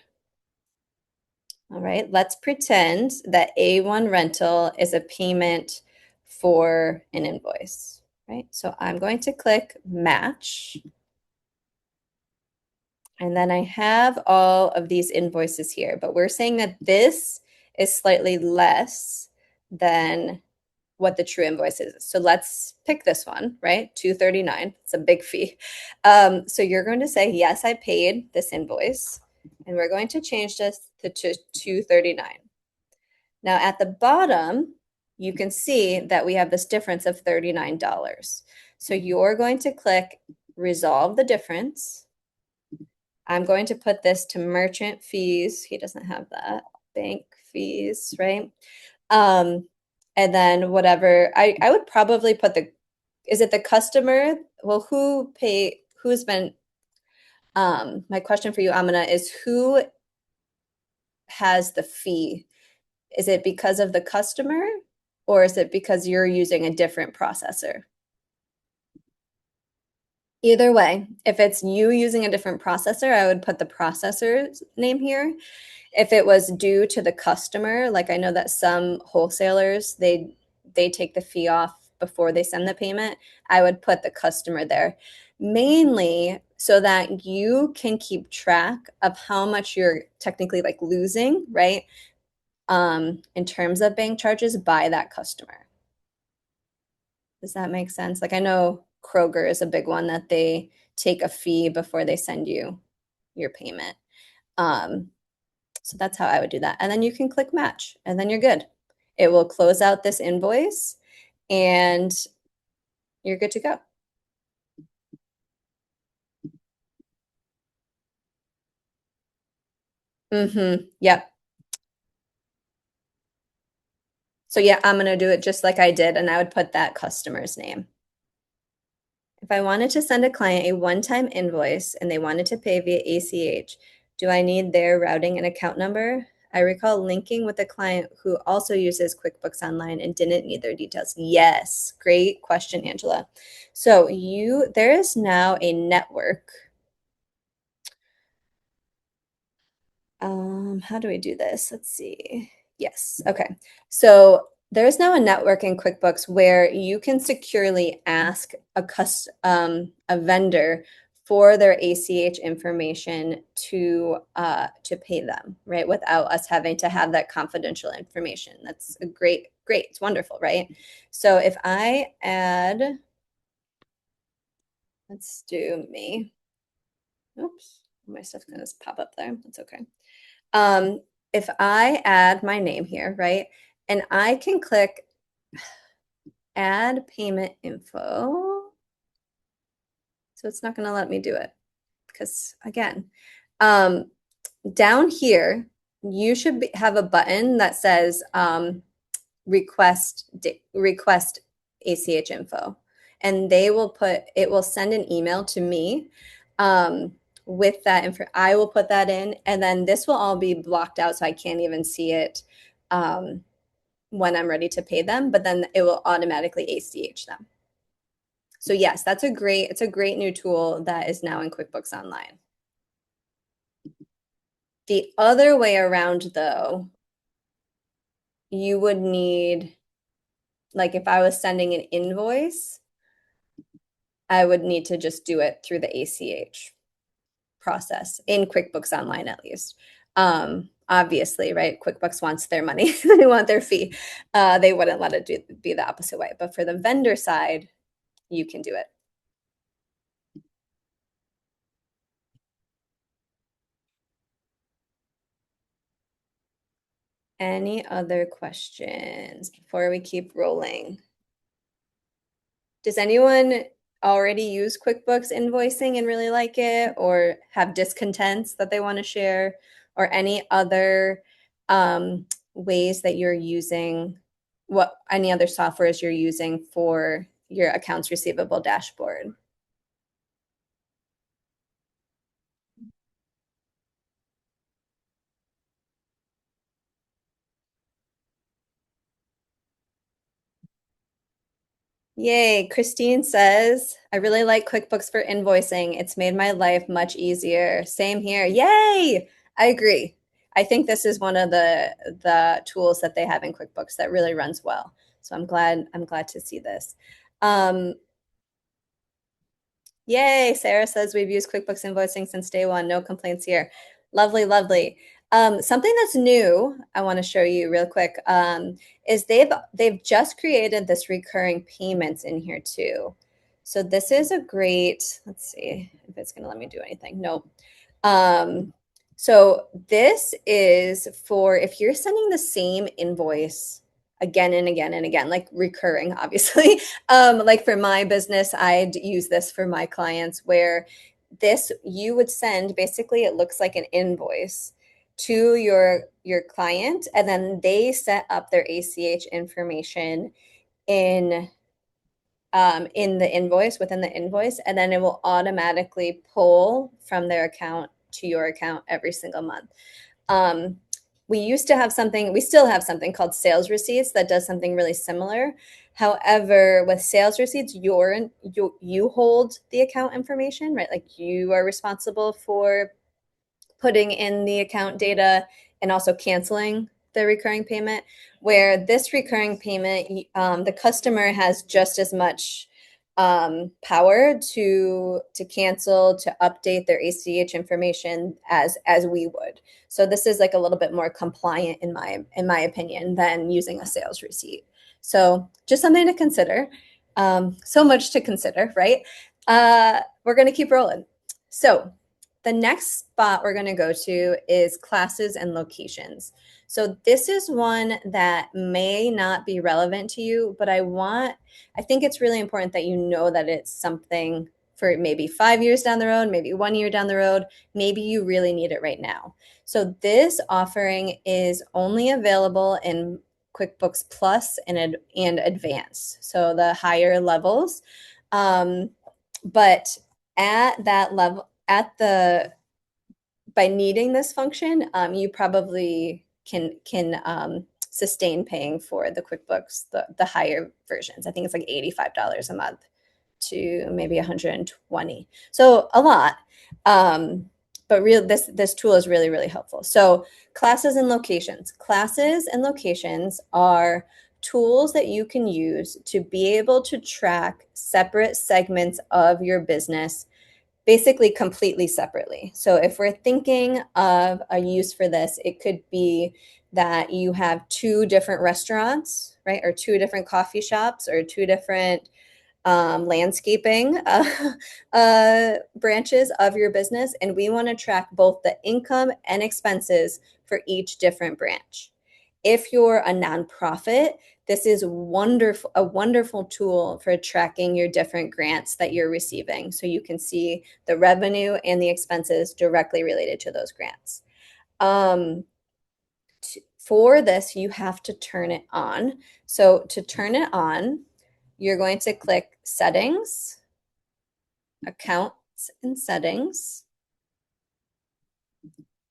all right, let's pretend that A1 rental is a payment for an invoice, right? So I'm going to click match. And then I have all of these invoices here, but we're saying that this is slightly less than what the true invoice is. So let's pick this one, right? $239. It's a big fee. So you're going to say, yes, I paid this invoice. And we're going to change this to $239. Now at the bottom, you can see that we have this difference of $39. So you're going to click resolve the difference. I'm going to put this to merchant fees. He doesn't have that. Bank fees, right? And then whatever, I would probably put is it the customer? Well, who's been, my question for you, Amina, is who has the fee? Is it because of the customer or is it because you're using a different processor? Either way, if it's you using a different processor, I would put the processor's name here. If it was due to the customer, like I know that some wholesalers, they take the fee off before they send the payment, I would put the customer there. Mainly so that you can keep track of how much you're technically like losing, right? In terms of bank charges by that customer. Does that make sense? Like I know Kroger is a big one that they take a fee before they send you your payment. So that's how I would do that. And then you can click match and then you're good. It will close out this invoice and you're good to go. Yep. So yeah, I'm going to do it just like I did and I would put that customer's name. If I wanted to send a client a one-time invoice and they wanted to pay via ACH, do I need their routing and account number? I recall linking with a client who also uses QuickBooks Online and didn't need their details. Yes, great question, Angela. So there is now a network. How do we do this? Let's see. Yes, okay. So there's now a network in QuickBooks where you can securely ask a vendor for their ACH information to pay them, right? Without us having to have that confidential information. That's a great. It's wonderful, right? So if I add, let's do me. Oops, my stuff's gonna pop up there. That's okay. If I add my name here, right, and I can click add payment info. So it's not going to let me do it because again, down here, you should have a button that says request ACH info. And it will send an email to me with that info. I will put that in, and then this will all be blocked out so I can't even see it when I'm ready to pay them, but then it will automatically ACH them. So yes, it's a great new tool that is now in QuickBooks Online. The other way around though, you would need, like if I was sending an invoice, I would need to just do it through the ACH process in QuickBooks Online at least. Obviously, right? QuickBooks wants their money. They want their fee. They wouldn't let it be the opposite way. But for the vendor side, you can do it. Any other questions before we keep rolling? Does anyone already use QuickBooks invoicing and really like it, or have discontents that they want to share, or any other ways that you're using, any other softwares you're using for your accounts receivable dashboard? Yay. Christine says, I really like QuickBooks for invoicing. It's made my life much easier. Same here. Yay. I agree. I think this is one of the tools that they have in QuickBooks that really runs well. So I'm glad to see this. Um, Yay, Sarah says we've used QuickBooks invoicing since day one. No complaints here. Lovely, lovely. Something that's new I want to show you real quick is they've just created this recurring payments in here too. So this is a great, let's see if it's going to let me do anything. Nope. So this is for if you're sending the same invoice again and again and again, like recurring, obviously. Like for my business, I'd use this for my clients where this you would send basically it looks like an invoice to your client and then they set up their ACH information in in the invoice within the invoice and then it will automatically pull from their account to your account every single month. We used to have something, we still have something called sales receipts that does something really similar. However, with sales receipts, you hold the account information, right? Like you are responsible for putting in the account data and also canceling the recurring payment. Where this recurring payment, the customer has just as much power to cancel, to update their ACH information as we would. So this is like a little bit more compliant in my opinion than using a sales receipt. So just something to consider. So much to consider, right? We're going to keep rolling. So the next spot we're going to go to is classes and locations. So this is one that may not be relevant to you, but I think it's really important that you know that it's something for maybe 5 years down the road, maybe 1 year down the road, maybe you really need it right now. So this offering is only available in QuickBooks Plus and Advanced, so the higher levels. But at that level, by needing this function, you probably can sustain paying for the QuickBooks, the higher versions. I think it's like $85 a month to maybe 120. So a lot. But this tool is really, really helpful. So classes and locations. Classes and locations are tools that you can use to be able to track separate segments of your business basically completely separately. So if we're thinking of a use for this, it could be that you have two different restaurants, right? Or two different coffee shops or two different landscaping branches of your business. And we want to track both the income and expenses for each different branch. If you're a nonprofit, this is a wonderful tool for tracking your different grants that you're receiving. So you can see the revenue and the expenses directly related to those grants. For this, you have to turn it on. So to turn it on, you're going to click Settings, Accounts and Settings,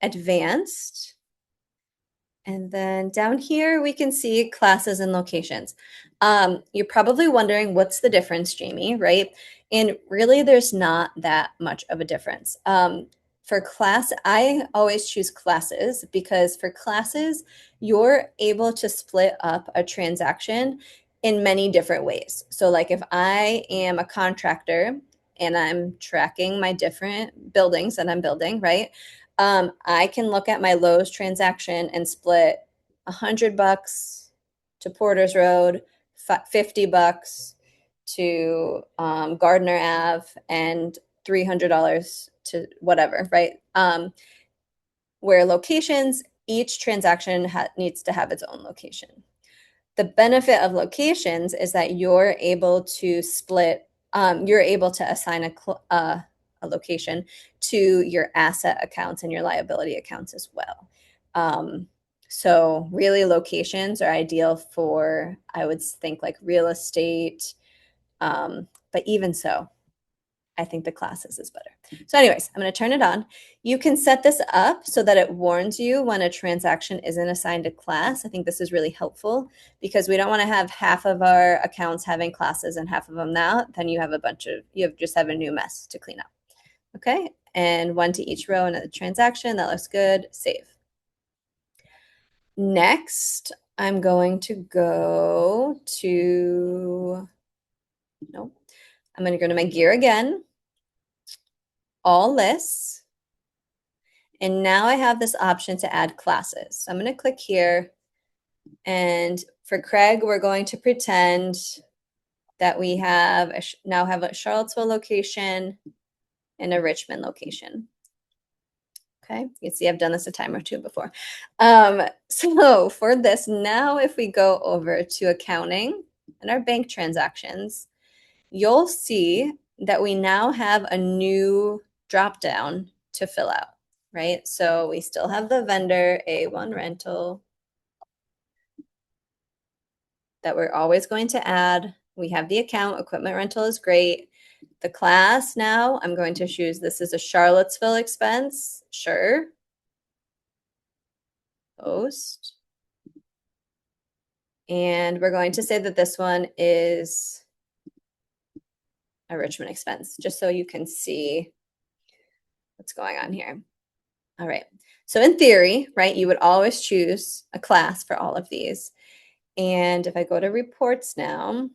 Advanced, and then down here, we can see classes and locations. You're probably wondering, what's the difference, Jamie, right? And really, there's not that much of a difference. For class, I always choose classes because for classes, you're able to split up a transaction in many different ways. So like if I am a contractor and I'm tracking my different buildings that I'm building, right? I can look at my Lowe's transaction and split $100 to Porter's Road, $50 to Gardner Ave, and $300 to whatever, right? Where locations, each transaction needs to have its own location. The benefit of locations is that you're able to you're able to assign a location to your asset accounts and your liability accounts as well. So really locations are ideal for, I would think like real estate, but even so. I think the classes is better. So anyways, I'm going to turn it on. You can set this up so that it warns you when a transaction isn't assigned a class. I think this is really helpful because we don't want to have half of our accounts having classes and half of them not. Then you have just have a new mess to clean up. Okay, and one to each row in a transaction. That looks good. Save. Next, I'm going to go to, nope, I'm going to go to my gear again, all lists. And now I have this option to add classes. So I'm going to click here. And for Craig, we're going to pretend that we now have a Charlottesville location and a Richmond location. Okay, you can see I've done this a time or two before. So for this, now if we go over to accounting and our bank transactions, you'll see that we now have a new drop down to fill out, right? So we still have the vendor A1 rental that we're always going to add. We have the account, equipment rental is great. The class now, I'm going to choose this is a Charlottesville expense. Sure. Post. And we're going to say that this one is a Richmond expense, just so you can see what's going on here. All right. So in theory, right, you would always choose a class for all of these. And if I go to reports now,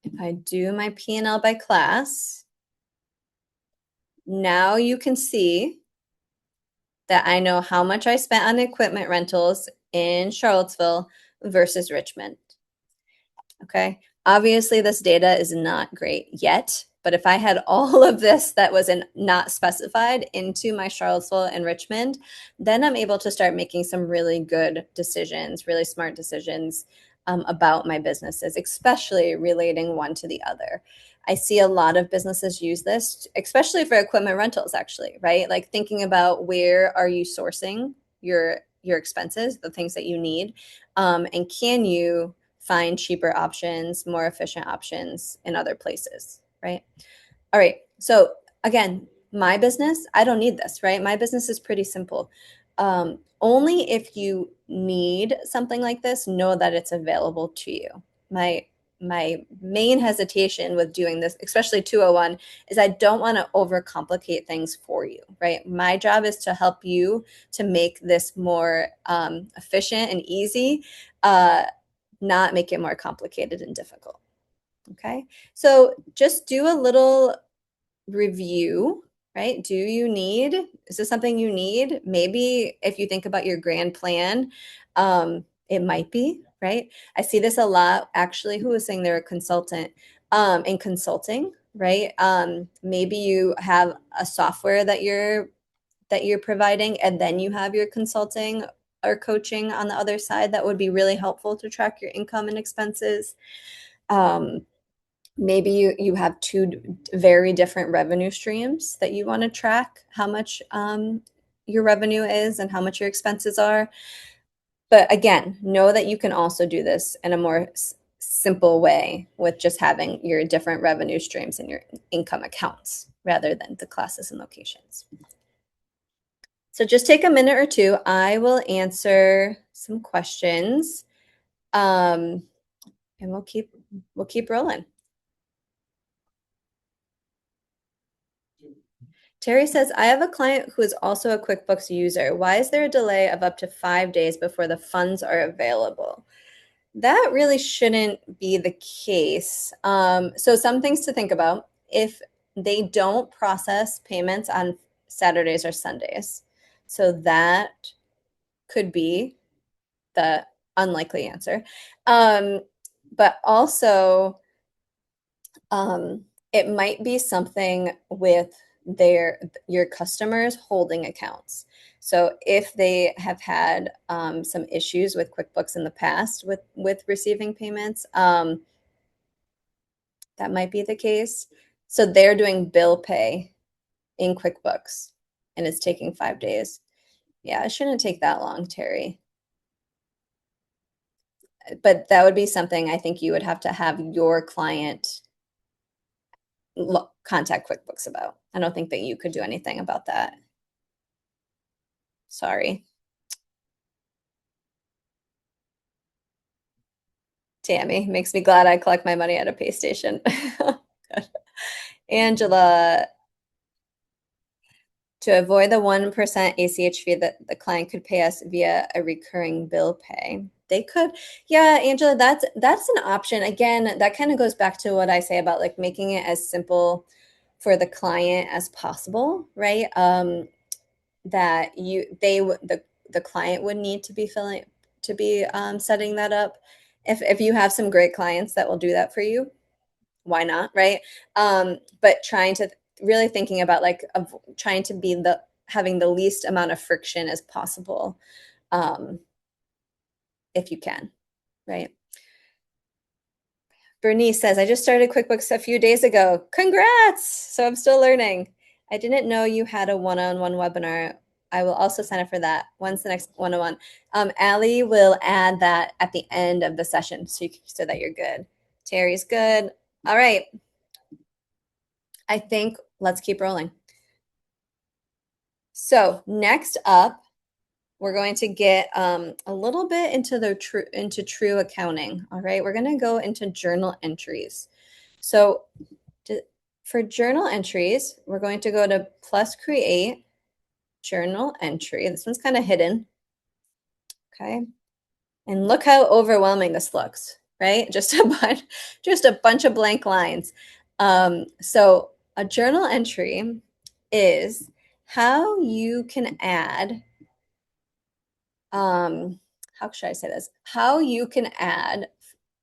if I do my P&L by class, now you can see that I know how much I spent on equipment rentals in Charlottesville versus Richmond. Okay. Obviously, this data is not great yet, but if I had all of this that was not specified into my Charlottesville and Richmond, then I'm able to start making some really good decisions, really smart decisions about my businesses, especially relating one to the other. I see a lot of businesses use this, especially for equipment rentals, actually, right? Like thinking about where are you sourcing your expenses, the things that you need, and can you find cheaper options, more efficient options in other places, right? All right. So again, my business, I don't need this, right? My business is pretty simple. Only if you need something like this, know that it's available to you. My main hesitation with doing this, especially 201, is I don't want to overcomplicate things for you, right? My job is to help you to make this more efficient and easy, not make it more complicated and difficult. Okay, so just do a little review, right? Is this something you need? Maybe if you think about your grand plan, it might be, right? I see this a lot, actually. Who was saying they're a consultant in consulting, right? Maybe you have a software that you're providing, and then you have your consulting or coaching on the other side that would be really helpful to track your income and expenses. Maybe you have two very different revenue streams that you want to track how much your revenue is and how much your expenses are. But again, know that you can also do this in a more simple way with just having your different revenue streams and your income accounts rather than the classes and locations. So just take a minute or two. I will answer some questions, and we'll keep rolling. Terry says, I have a client who is also a QuickBooks user. Why is there a delay of up to 5 days before the funds are available? That really shouldn't be the case. So some things to think about. If they don't process payments on Saturdays or Sundays, so that could be the unlikely answer. But also, it might be something with your customers holding accounts. So if they have had some issues with QuickBooks in the past with receiving payments, that might be the case. So they're doing bill pay in QuickBooks and it's taking 5 days. Yeah, it shouldn't take that long, Terry. But that would be something I think you would have to have your client contact QuickBooks about. I don't think that you could do anything about that. Sorry. Tammy, makes me glad I collect my money at a pay station. Angela, to avoid the 1% ACH fee that the client could pay us via a recurring bill pay. They could, yeah, Angela, that's an option. Again, that kind of goes back to what I say about like making it as simple for the client as possible, right? That the client would need to be setting that up. If you have some great clients that will do that for you, why not, right? But really thinking about like trying to be having the least amount of friction as possible, if you can, right? Bernice says, I just started QuickBooks a few days ago. Congrats! So I'm still learning. I didn't know you had a one-on-one webinar. I will also sign up for that. When's the next one-on-one? Allie will add that at the end of the session so that you're good. Terry's good. All right. I think let's keep rolling. So next up, we're going to get a little bit into true accounting. All right, we're going to go into journal entries. So for journal entries, we're going to go to plus create journal entry. This one's kind of hidden. Okay, and look how overwhelming this looks, right? Just a bunch of blank lines. So a journal entry is how you can add how should I say this? How you can add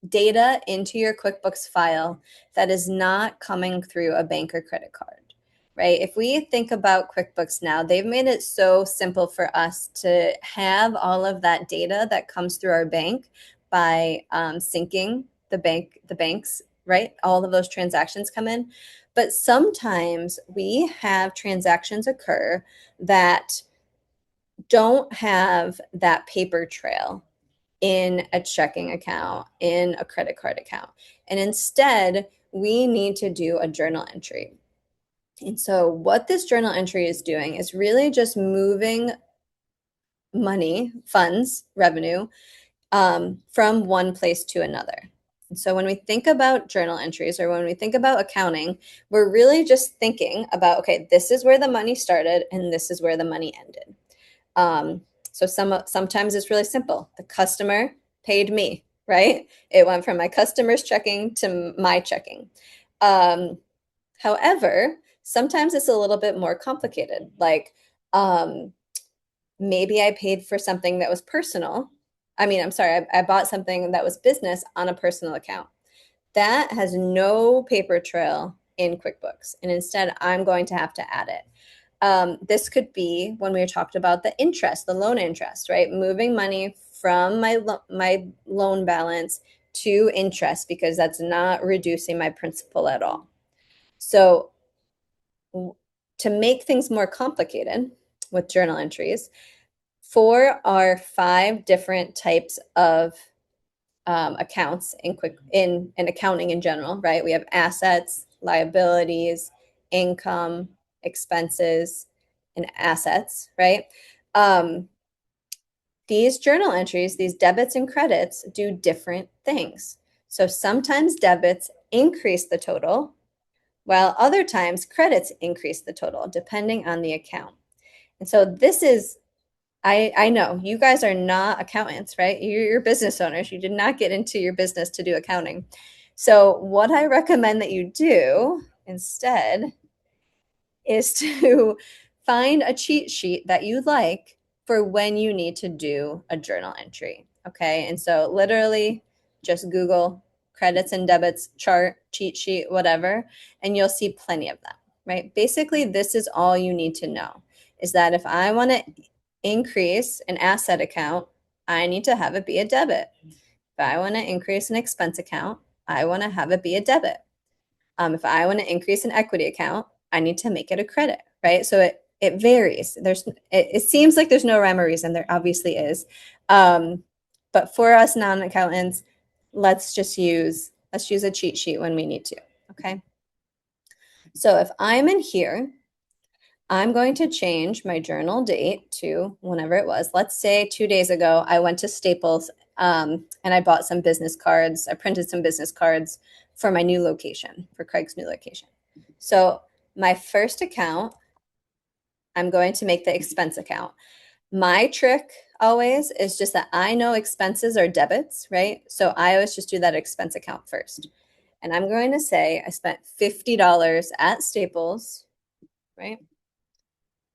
data into your QuickBooks file that is not coming through a bank or credit card, right? If we think about QuickBooks now, they've made it so simple for us to have all of that data that comes through our bank by syncing the banks, right? All of those transactions come in. But sometimes we have transactions occur that don't have that paper trail in a checking account, in a credit card account. And instead, we need to do a journal entry. And so, what this journal entry is doing is really just moving money, funds, revenue from one place to another. And so, when we think about journal entries or when we think about accounting, we're really just thinking about, okay, this is where the money started and this is where the money ended. So sometimes it's really simple. The customer paid me, right? It went from my customer's checking to my checking. However, sometimes it's a little bit more complicated. Like maybe I paid for something that was personal. I'm sorry, I bought something that was business on a personal account. That has no paper trail in QuickBooks. And instead, I'm going to have to add it. This could be when we talked about the interest, the loan interest, right? Moving money from my loan balance to interest because that's not reducing my principal at all. So to make things more complicated with journal entries, for our 5 different types of accounts in accounting in general, right? We have assets, liabilities, income, expenses, and assets, right? These journal entries, these debits and credits, do different things. So sometimes debits increase the total, while other times credits increase the total, depending on the account. And so this is I know you guys are not accountants, right? You're business owners. You did not get into your business to do accounting. So what I recommend that you do instead is to find a cheat sheet that you like for when you need to do a journal entry. Okay. And so literally just Google credits and debits chart, cheat sheet, whatever, and you'll see plenty of them, right? Basically, this is all you need to know is that if I want to increase an asset account, I need to have it be a debit. If I want to increase an expense account, I want to have it be a debit. If I want to increase an equity account, I need to make it a credit, right? So it varies. It seems like there's no rhyme or reason. There obviously is, but for us non-accountants, let's use a cheat sheet when we need to. Okay. So if I'm in here, I'm going to change my journal date to whenever it was. Let's say 2 days ago, I went to Staples and I bought some business cards. I printed some business cards for my new location, for Craig's new location. So my first account, I'm going to make the expense account. My trick always is just that I know expenses are debits, right? So I always just do that expense account first. And I'm going to say I spent $50 at Staples, right?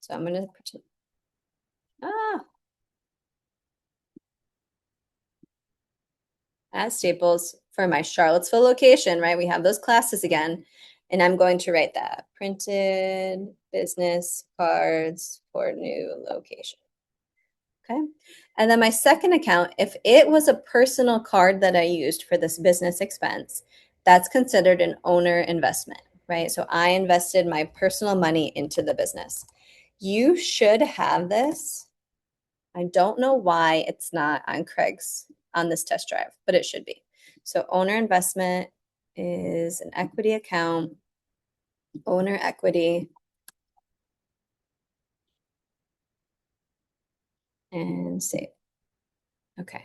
So I'm going to pretend, ah, at Staples for my Charlottesville location, right? We have those classes again. And I'm going to write that printed business cards for new location. Okay. And then my second account, if it was a personal card that I used for this business expense, that's considered an owner investment, right? So I invested my personal money into the business. You should have this. I don't know why it's not on Craig's on this test drive, but it should be. So owner investment is an equity account, owner equity, and save. Okay.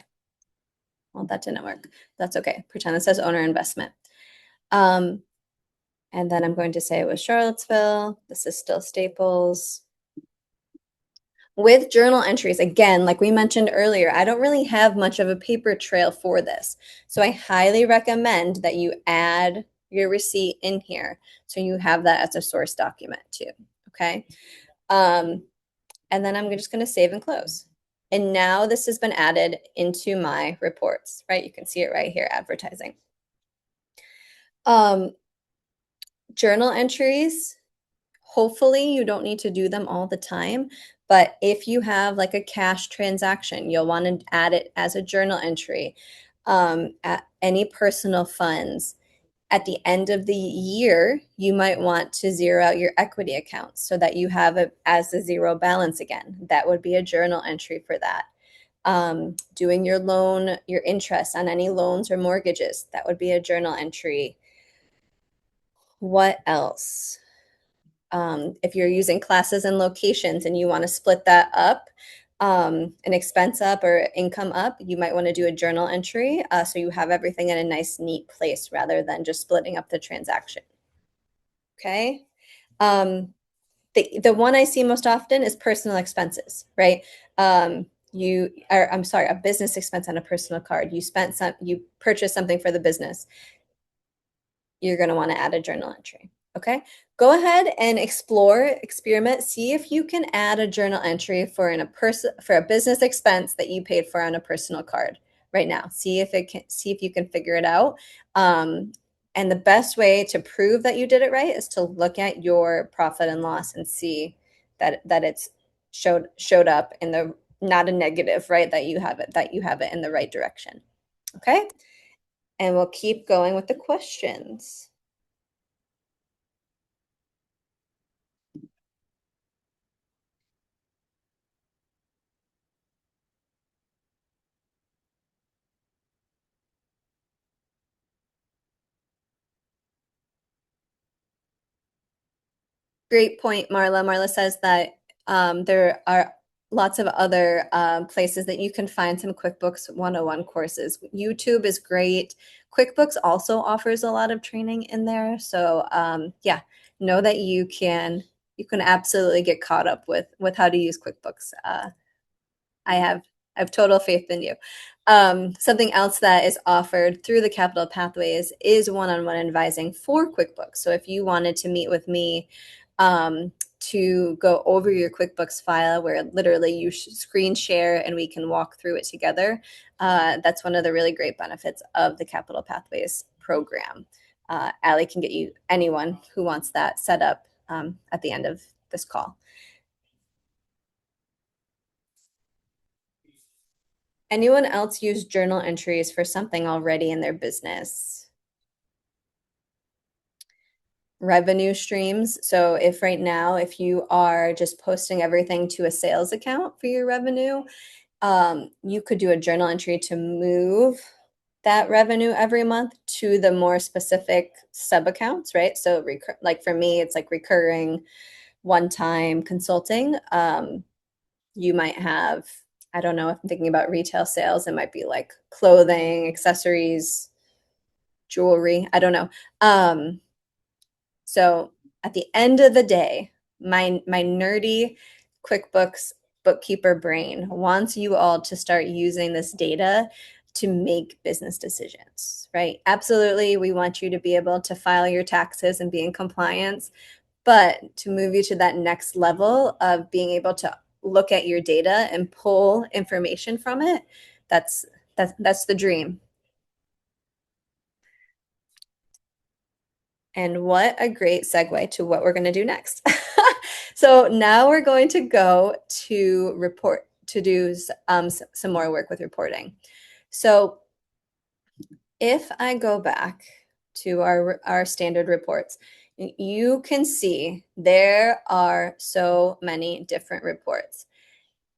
Well, that didn't work. That's okay. Pretend it says owner investment. Um, and then I'm going to say it was Charlottesville. This is still Staples. With journal entries, again, like we mentioned earlier, I don't really have much of a paper trail for this. So I highly recommend that you add your receipt in here so you have that as a source document too. Okay. And then I'm just going to save and close. And now this has been added into my reports, right? You can see it right here, advertising. Um, journal entries, hopefully you don't need to do them all the time, but if you have like a cash transaction, you'll want to add it as a journal entry. At any personal funds. At the end of the year, you might want to zero out your equity accounts so that you have it as a zero balance again. That would be a journal entry for that. Doing your loan, your interest on any loans or mortgages, that would be a journal entry. What else? If you're using classes and locations and you want to split that up, an expense up or income up, you might want to do a journal entry so you have everything in a nice, neat place rather than just splitting up the transaction. Okay. The one I see most often is personal expenses, right? I'm sorry, a business expense on a personal card. You purchased something for the business. You're going to want to add a journal entry. Okay. Go ahead and experiment, see if you can add a journal entry for a business expense that you paid for on a personal card right now. See if you can figure it out. And the best way to prove that you did it right is to look at your profit and loss and see that it's showed up in the not a negative, right? That you have it in the right direction. Okay. And we'll keep going with the questions. Great point, Marla. Marla says that there are lots of other places that you can find some QuickBooks 101 courses. YouTube is great. QuickBooks also offers a lot of training in there. So yeah, know that you can absolutely get caught up with how to use QuickBooks. I have total faith in you. Something else that is offered through the Capital Pathways is one-on-one advising for QuickBooks. So if you wanted to meet with me to go over your QuickBooks file where literally you screen share and we can walk through it together, that's one of the really great benefits of the Capital Pathways program. Allie can get you anyone who wants that set up at the end of this call. Anyone else use journal entries for something already in their business? Revenue streams. So if right now, if you are just posting everything to a sales account for your revenue, you could do a journal entry to move that revenue every month to the more specific sub accounts, right? So like for me, it's like recurring one-time consulting. You might have, I don't know if I'm thinking about retail sales, it might be like clothing, accessories, jewelry. I don't know. So at the end of the day, my nerdy QuickBooks bookkeeper brain wants you all to start using this data to make business decisions, right? Absolutely, we want you to be able to file your taxes and be in compliance, but to move you to that next level of being able to look at your data and pull information from it, that's the dream. And what a great segue to what we're going to do next. So now we're going to go to report to do some more work with reporting. So if I go back to our standard reports, you can see there are so many different reports.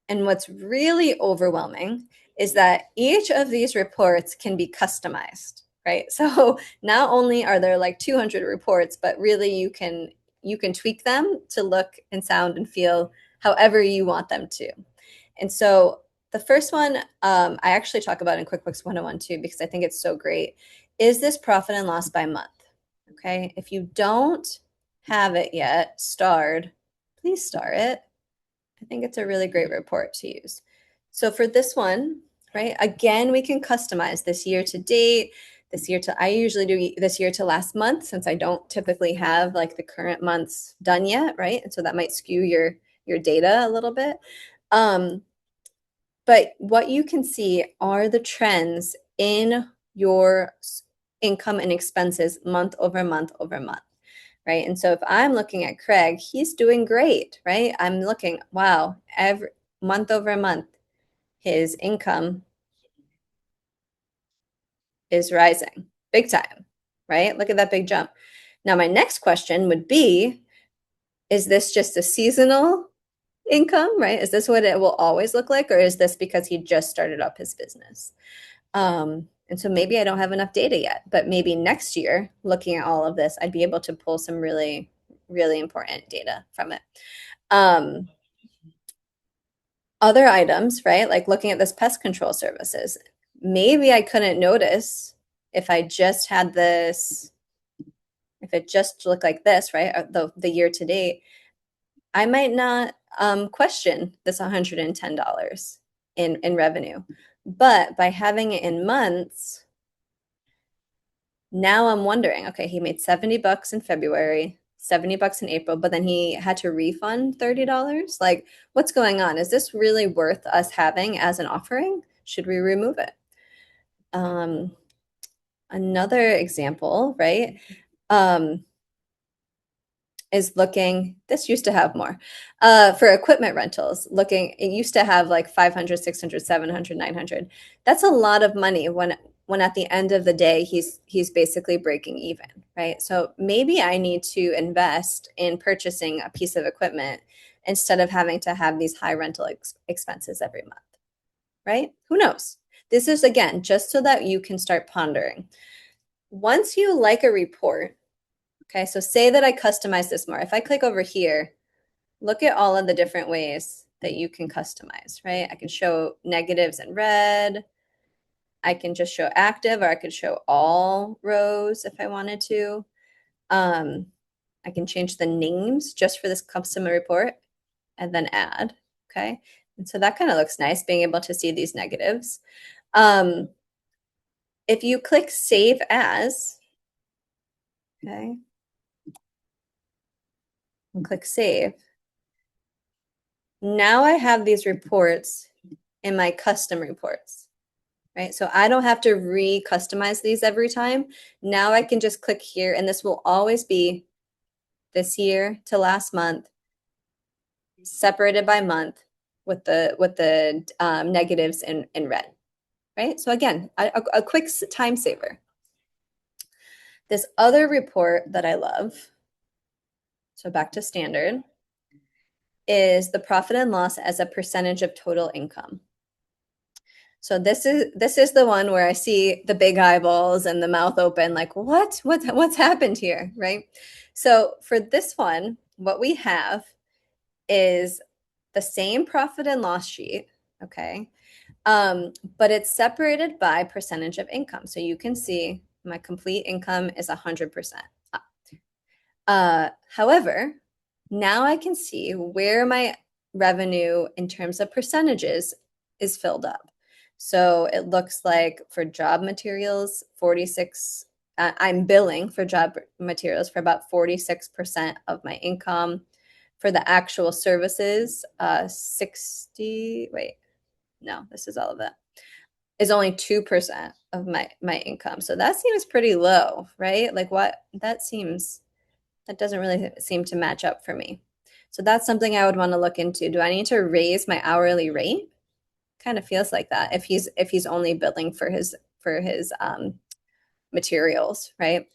And what's really overwhelming is that each of these reports can be customized, right? So not only are there like 200 reports, but really you can tweak them to look and sound and feel however you want them to. And so the first one I actually talk about in QuickBooks 101 too, because I think it's so great, is this profit and loss by month. Okay, if you don't have it yet starred, please star it. I think it's a really great report to use. So for this one, right, again, we can customize this year to date, this year to, I usually do this year to last month since I don't typically have like the current months done yet, right? And so that might skew your data a little bit. But what you can see are the trends in your income and expenses month over month over month, right? And so if I'm looking at Craig, he's doing great, right? I'm looking, wow, every month over month, his income is rising big time, right? Look at that big jump. Now, my next question would be, is this just a seasonal income, right? Is this what it will always look like? Or is this because he just started up his business? And so maybe I don't have enough data yet, but maybe next year, looking at all of this, I'd be able to pull some really, really important data from it. Other items, right? Like looking at this pest control services, maybe I couldn't notice if I just had this, if it just looked like this, right? The year to date, I might not question this $110 in revenue. But by having it in months, now I'm wondering, okay, he made $70 in February, $70 in April, but then he had to refund $30. Like, what's going on? Is this really worth us having as an offering? Should we remove it? Another example, right? Is looking, this used to have more for equipment rentals, looking, it used to have like 500, 600, 700, 900. That's a lot of money when at the end of the day he's basically breaking even, right? So maybe I need to invest in purchasing a piece of equipment instead of having to have these high rental expenses every month, right? Who knows? This is again just so that you can start pondering. Once you like a report, okay, so say that I customize this more. If I click over here, look at all of the different ways that you can customize, right? I can show negatives in red. I can just show active, or I could show all rows if I wanted to. I can change the names just for this custom report and then add, okay? And so that kind of looks nice, being able to see these negatives. If you click Save As, okay, and click Save, now I have these reports in my custom reports, right? So I don't have to re-customize these every time. Now I can just click here, and this will always be this year to last month, separated by month with the negatives in red, right? So again, a quick time saver. This other report that I love, so back to standard, is the profit and loss as a percentage of total income. So this is the one where I see the big eyeballs and the mouth open, like what's happened here, right? So for this one, what we have is the same profit and loss sheet, okay? But it's separated by percentage of income. So you can see my complete income is 100%. However, now I can see where my revenue in terms of percentages is filled up. So it looks like for job materials, 46, I'm billing for job materials for about 46% of my income. For the actual services, 60, wait, no, this is all of that, is only 2% of my income. So that seems pretty low, right? Like what that doesn't really seem to match up for me. So that's something I would want to look into. Do I need to raise my hourly rate? Kind of feels like that if he's only billing for his materials, right?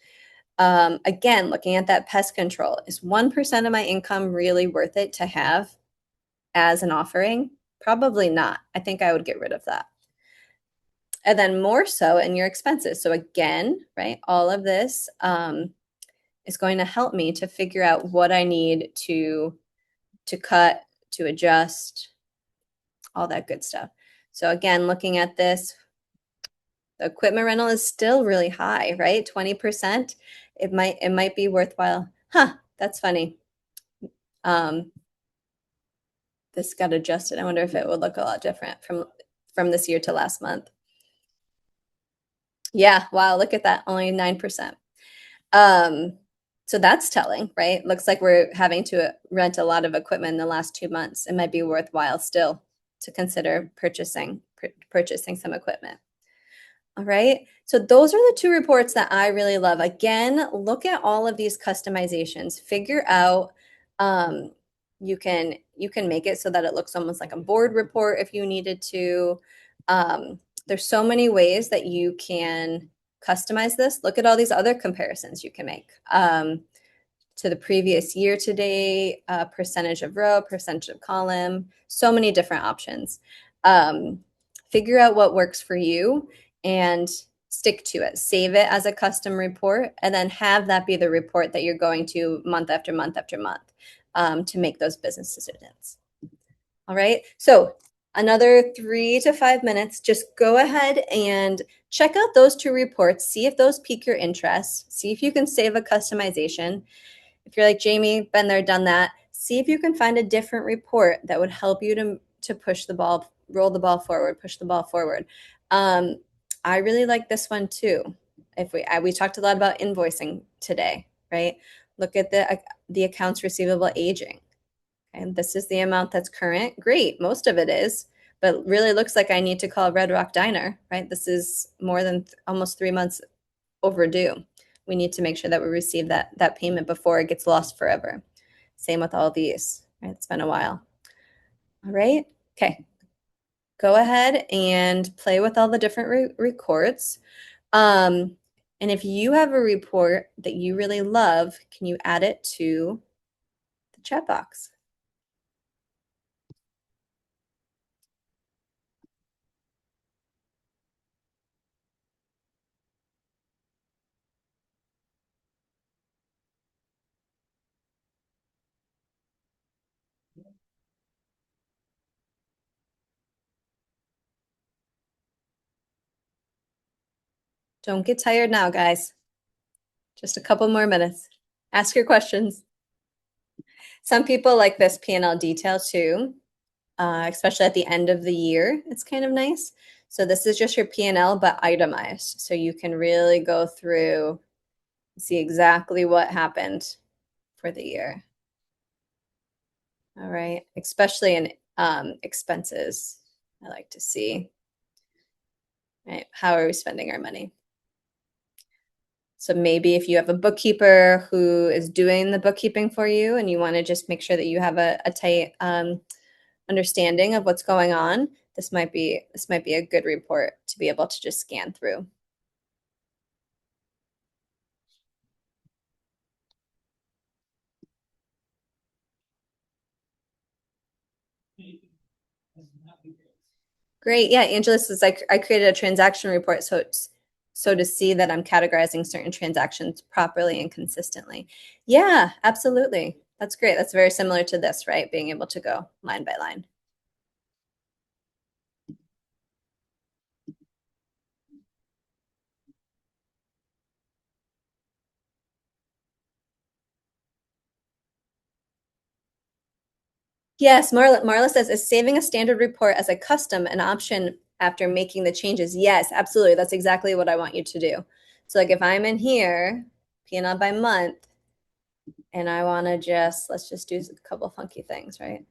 Again, looking at that pest control, is 1% of my income really worth it to have as an offering? Probably not. I think I would get rid of that. And then more so in your expenses. So again, right, all of this is going to help me to figure out what I need to cut, to adjust, all that good stuff. So again, looking at this, the equipment rental is still really high, right? 20%. It might be worthwhile. Huh, that's funny. This got adjusted. I wonder if it would look a lot different from this year to last month. Yeah, wow, look at that. Only 9%. So that's telling, right? Looks like we're having to rent a lot of equipment in the last 2 months. It might be worthwhile still to consider purchasing some equipment. All right. So those are the two reports that I really love. Again, look at all of these customizations. Figure out you can make it so that it looks almost like a board report if you needed to. There's so many ways that you can customize this. Look at all these other comparisons you can make to the previous year to date, percentage of row, percentage of column, so many different options. Figure out what works for you and stick to it. Save it as a custom report and then have that be the report that you're going to month after month after month to make those business decisions. All right. So another 3 to 5 minutes, just go ahead and check out those two reports, see if those pique your interest, see if you can save a customization. If you're like, Jamie, been there, done that, see if you can find a different report that would help you to push the ball, roll the ball forward, push the ball forward. I really like this one too. If we talked a lot about invoicing today, right? Look at the accounts receivable aging. And this is the amount that's current. Great, most of it is, but really looks like I need to call Red Rock Diner, right? This is more than almost 3 months overdue. We need to make sure that we receive that payment before it gets lost forever. Same with all these, right? It's been a while. All right, okay. Go ahead and play with all the different records. And if you have a report that you really love, can you add it to the chat box? Don't get tired now, guys. Just a couple more minutes. Ask your questions. Some people like this P&L detail too, especially at the end of the year. It's kind of nice. So this is just your P&L, but itemized. So you can really go through, see exactly what happened for the year. All right, especially in expenses. I like to see, right? How are we spending our money? So maybe if you have a bookkeeper who is doing the bookkeeping for you and you want to just make sure that you have a tight understanding of what's going on, this might be a good report to be able to just scan through. Great. Yeah, Angela says I created a transaction report so to see that I'm categorizing certain transactions properly and consistently. Yeah, absolutely. That's great. That's very similar to this, right? Being able to go line by line. Yes, Marla says, is saving a standard report as a custom an option after making the changes? Yes, absolutely. That's exactly what I want you to do. So like if I'm in here, P&L by month, and I want to let's just do a couple funky things, right?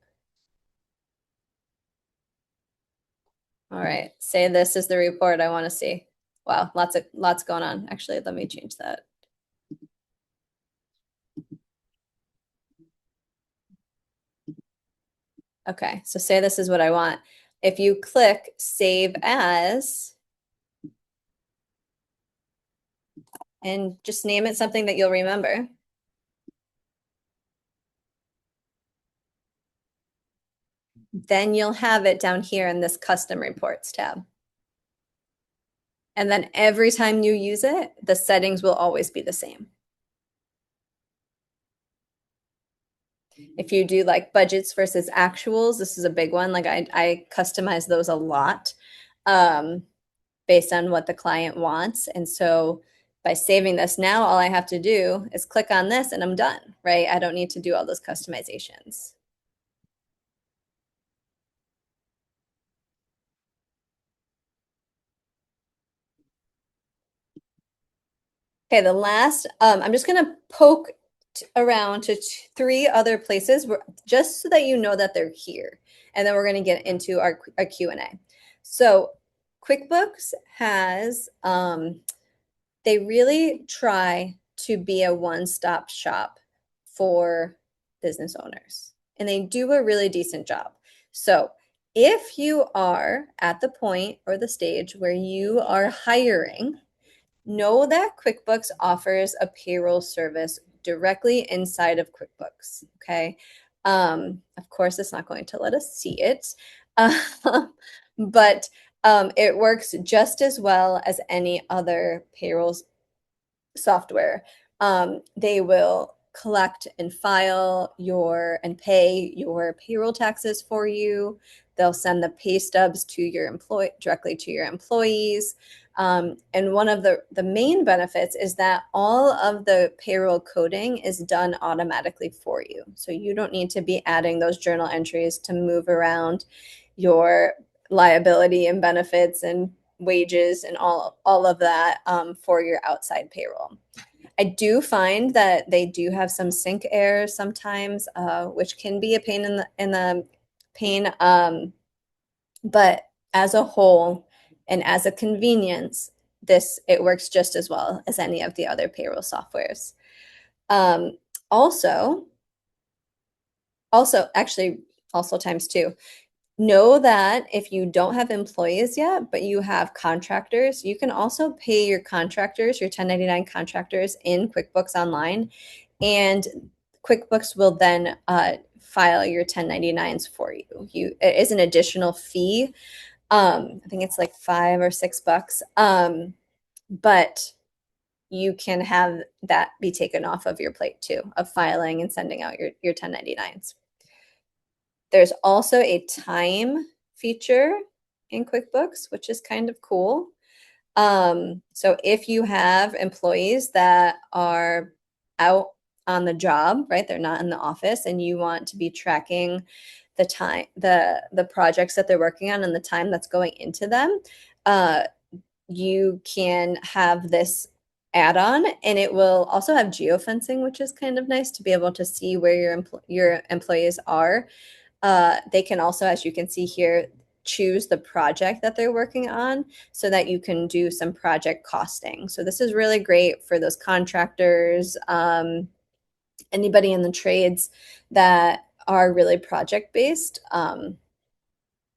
All right, say this is the report I want to see. Wow, lots going on. Actually, let me change that. Okay, so say this is what I want. If you click save as and just name it something that you'll remember. Then you'll have it down here in this custom reports tab. And then every time you use it, the settings will always be the same. If you do like budgets versus actuals, this is a big one. Like I customize those a lot based on what the client wants. And so by saving this now, all I have to do is click on this and I'm done, right? I don't need to do all those customizations. Okay, the last, I'm just going to poke around to three other places just so that you know that they're here. And then we're going to get into our Q&A. So QuickBooks has, they really try to be a one-stop shop for business owners. And they do a really decent job. So if you are at the point or the stage where you are hiring, know that QuickBooks offers a payroll service directly inside of QuickBooks. Okay. Of course, it's not going to let us see it, but it works just as well as any other payroll software. They will collect and file and pay your payroll taxes for you. They'll send the pay stubs to your directly to your employees. And one of the main benefits is that all of the payroll coding is done automatically for you. So you don't need to be adding those journal entries to move around your liability and benefits and wages and all of that for your outside payroll. I do find that they do have some sync errors sometimes, which can be a pain in the pain. But as a whole and as a convenience, it works just as well as any of the other payroll softwares. Um, also, also times two. Know that if you don't have employees yet, but you have contractors, you can also pay your contractors, your 1099 contractors in QuickBooks Online, and QuickBooks will then file your 1099s for you. It is an additional fee. I think it's like $5 or $6, but you can have that be taken off of your plate too, of filing and sending out your 1099s. There's also a time feature in QuickBooks, which is kind of cool. So if you have employees that are out on the job, right? They're not in the office and you want to be tracking the time, the projects that they're working on and the time that's going into them, you can have this add-on and it will also have geofencing, which is kind of nice to be able to see where your employees are. They can also, as you can see here, choose the project that they're working on so that you can do some project costing. So this is really great for those contractors, anybody in the trades that are really project based, can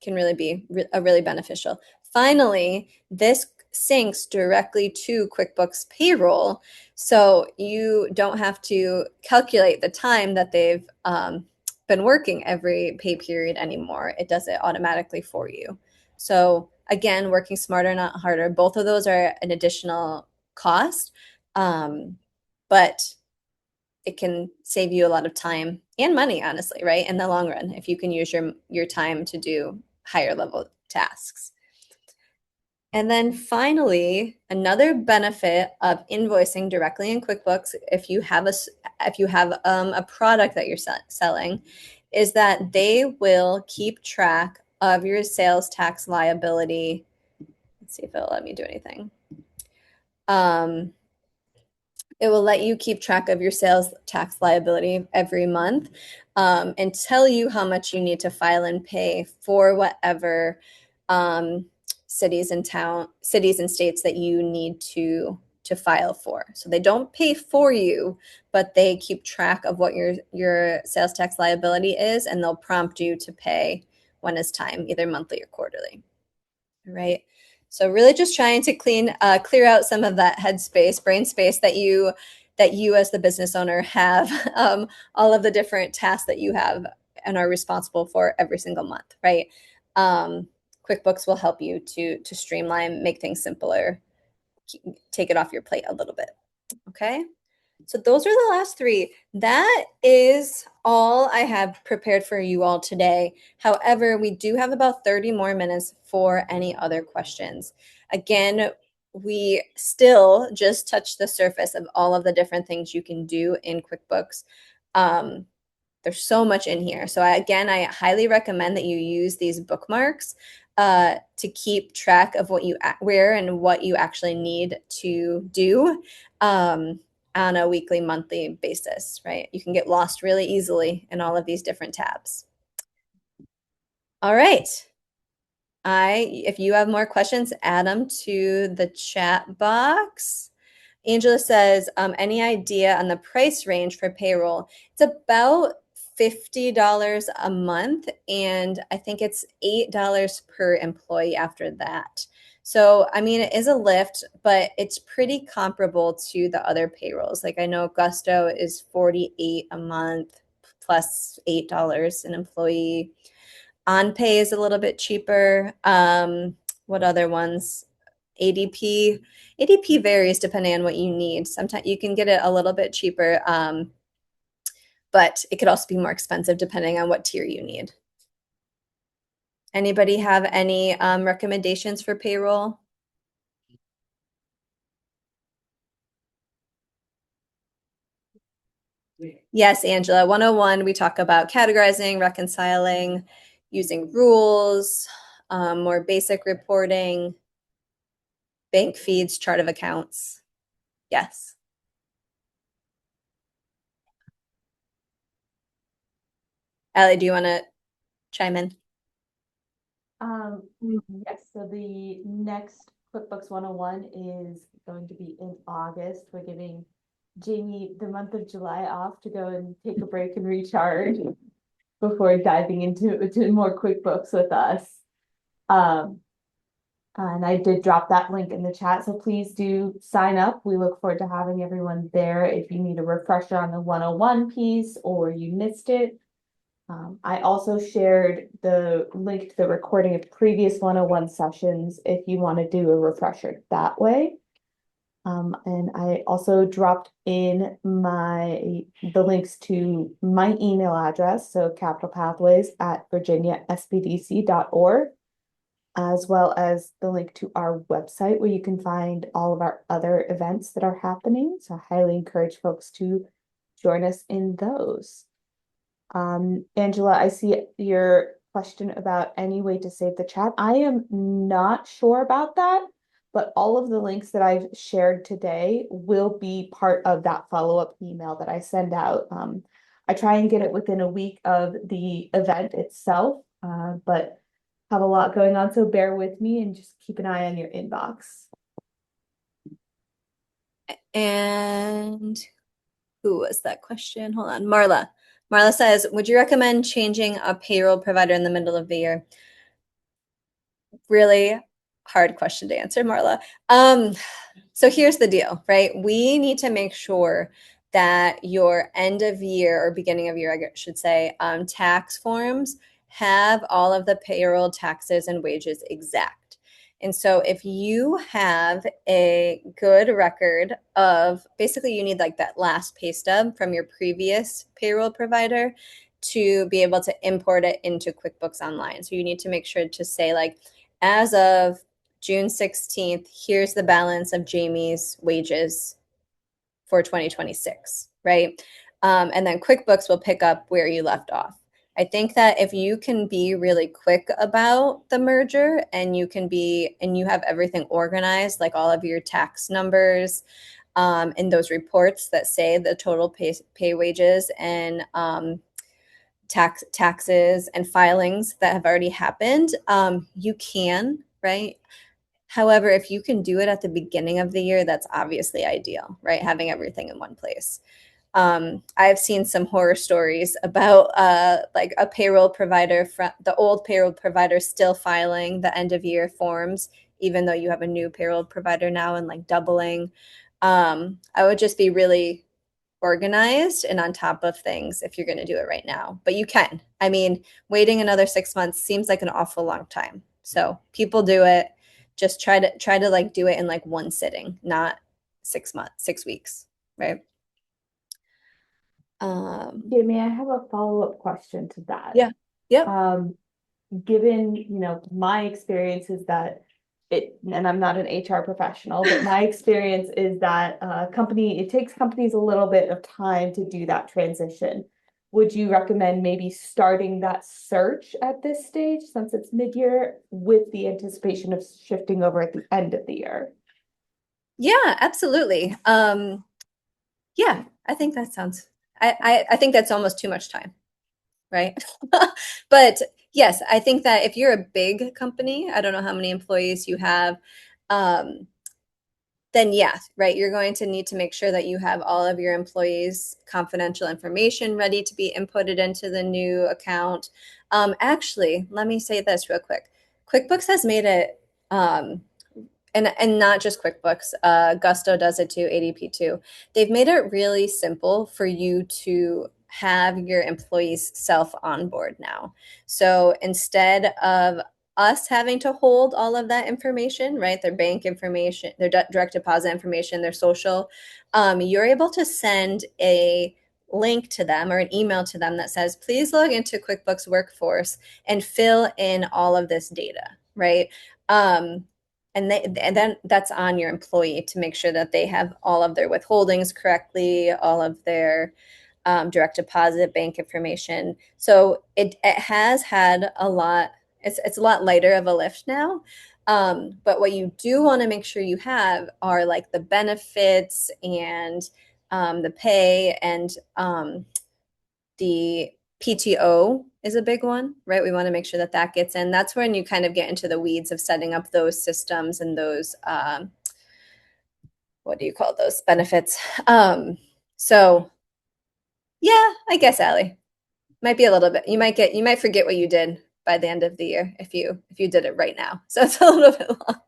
really be really beneficial. Finally, this syncs directly to QuickBooks Payroll, so you don't have to calculate the time that they've been working every pay period anymore. It does it automatically for you. So again, working smarter, not harder. Both of those are an additional cost, but it can save you a lot of time and money, honestly, right? In the long run, if you can use your time to do higher level tasks. And then finally, another benefit of invoicing directly in QuickBooks, if you have a product that you're selling, is that they will keep track of your sales tax liability. Let's see if it'll let me do anything. It will let you keep track of your sales tax liability every month, and tell you how much you need to file and pay for whatever cities and states that you need to file for. So they don't pay for you, but they keep track of what your sales tax liability is, and they'll prompt you to pay when it's time, either monthly or quarterly. Right. So really just trying to clear out some of that brain space that you as the business owner have, all of the different tasks that you have and are responsible for every single month, right? QuickBooks will help you to streamline, make things simpler, take it off your plate a little bit. Okay. So those are the last three. That is all I have prepared for you all today. However, we do have about 30 more minutes for any other questions. Again, we still just touched the surface of all of the different things you can do in QuickBooks. There's so much in here. So I highly recommend that you use these bookmarks to keep track of where and what you actually need to do on a weekly, monthly basis, right? You can get lost really easily in all of these different tabs. All right. If you have more questions, add them to the chat box. Angela says, any idea on the price range for payroll? It's about $50 a month, and I think it's $8 per employee after that. So, I mean, it is a lift, but it's pretty comparable to the other payrolls. Like I know Gusto is $48 a month plus $8 an employee. OnPay is a little bit cheaper. What other ones? ADP. ADP varies depending on what you need. Sometimes you can get it a little bit cheaper, but it could also be more expensive depending on what tier you need. Anybody have any recommendations for payroll? Yes, Angela. 101, we talk about categorizing, reconciling, using rules, more basic reporting, bank feeds, chart of accounts. Yes. Allie, do you want to chime in? Yes, so the next QuickBooks 101 is going to be in August. We're giving Jamie the month of July off to go and take a break and recharge before diving into more QuickBooks with us. And I did drop that link in the chat, so please do sign up. We look forward to having everyone there. If you need a refresher on the 101 piece or you missed it, I also shared the link to the recording of previous 101 sessions if you want to do a refresher that way. And I also dropped in the links to my email address, so capitalpathways@virginiasbdc.org, as well as the link to our website where you can find all of our other events that are happening. So I highly encourage folks to join us in those. Angela, I see your question about any way to save the chat. I am not sure about that, but all of the links that I've shared today will be part of that follow-up email that I send out. I try and get it within a week of the event itself, but have a lot going on, so bear with me and just keep an eye on your inbox. And who was that question? Hold on. Marla. Marla says, would you recommend changing a payroll provider in the middle of the year? Really hard question to answer, Marla. So here's the deal, right? We need to make sure that your end of year or beginning of year, I should say, tax forms have all of the payroll taxes and wages exact. And so if you have a good record of, basically you need like that last pay stub from your previous payroll provider to be able to import it into QuickBooks Online. So you need to make sure to say like, as of June 16th, here's the balance of Jamie's wages for 2026, right? And then QuickBooks will pick up where you left off. I think that if you can be really quick about the merger and you have everything organized, like all of your tax numbers and those reports that say the total pay wages and taxes and filings that have already happened, you can, right? However, if you can do it at the beginning of the year, that's obviously ideal, right? Having everything in one place. I've seen some horror stories about like a payroll provider, the old payroll provider still filing the end of year forms, even though you have a new payroll provider now and like doubling. I would just be really organized and on top of things if you're going to do it right now. But you can. I mean, waiting another 6 months seems like an awful long time. So people do it. Just try to like do it in like one sitting, not 6 months, 6 weeks, right? Jamie, I have a follow-up question to that. Yeah. Yep. Given, my experience is that and I'm not an HR professional, but my experience is that it takes companies a little bit of time to do that transition. Would you recommend maybe starting that search at this stage since it's mid-year with the anticipation of shifting over at the end of the year? Yeah, absolutely. Yeah, I think that sounds, I think that's almost too much time, right? But yes, I think that if you're a big company, I don't know how many employees you have, um, then yeah, right, you're going to need to make sure that you have all of your employees' confidential information ready to be inputted into the new account. Actually, let me say this real quick. QuickBooks has made it and not just QuickBooks, Gusto does it too, ADP too. They've made it really simple for you to have your employees self onboard now. So instead of us having to hold all of that information, right? Their bank information, their direct deposit information, their social, you're able to send a link to them or an email to them that says, please log into QuickBooks Workforce and fill in all of this data, right? And then that's on your employee to make sure that they have all of their withholdings correctly, all of their direct deposit bank information. So it has had a lot. It's a lot lighter of a lift now. But what you do want to make sure you have are like the benefits and the pay and the PTO is a big one, right? We want to make sure that that gets in. That's when you kind of get into the weeds of setting up those systems and those, what do you call those benefits? So yeah, I guess, Allie, might be a little bit, you might forget what you did by the end of the year if you did it right now. So it's a little bit long.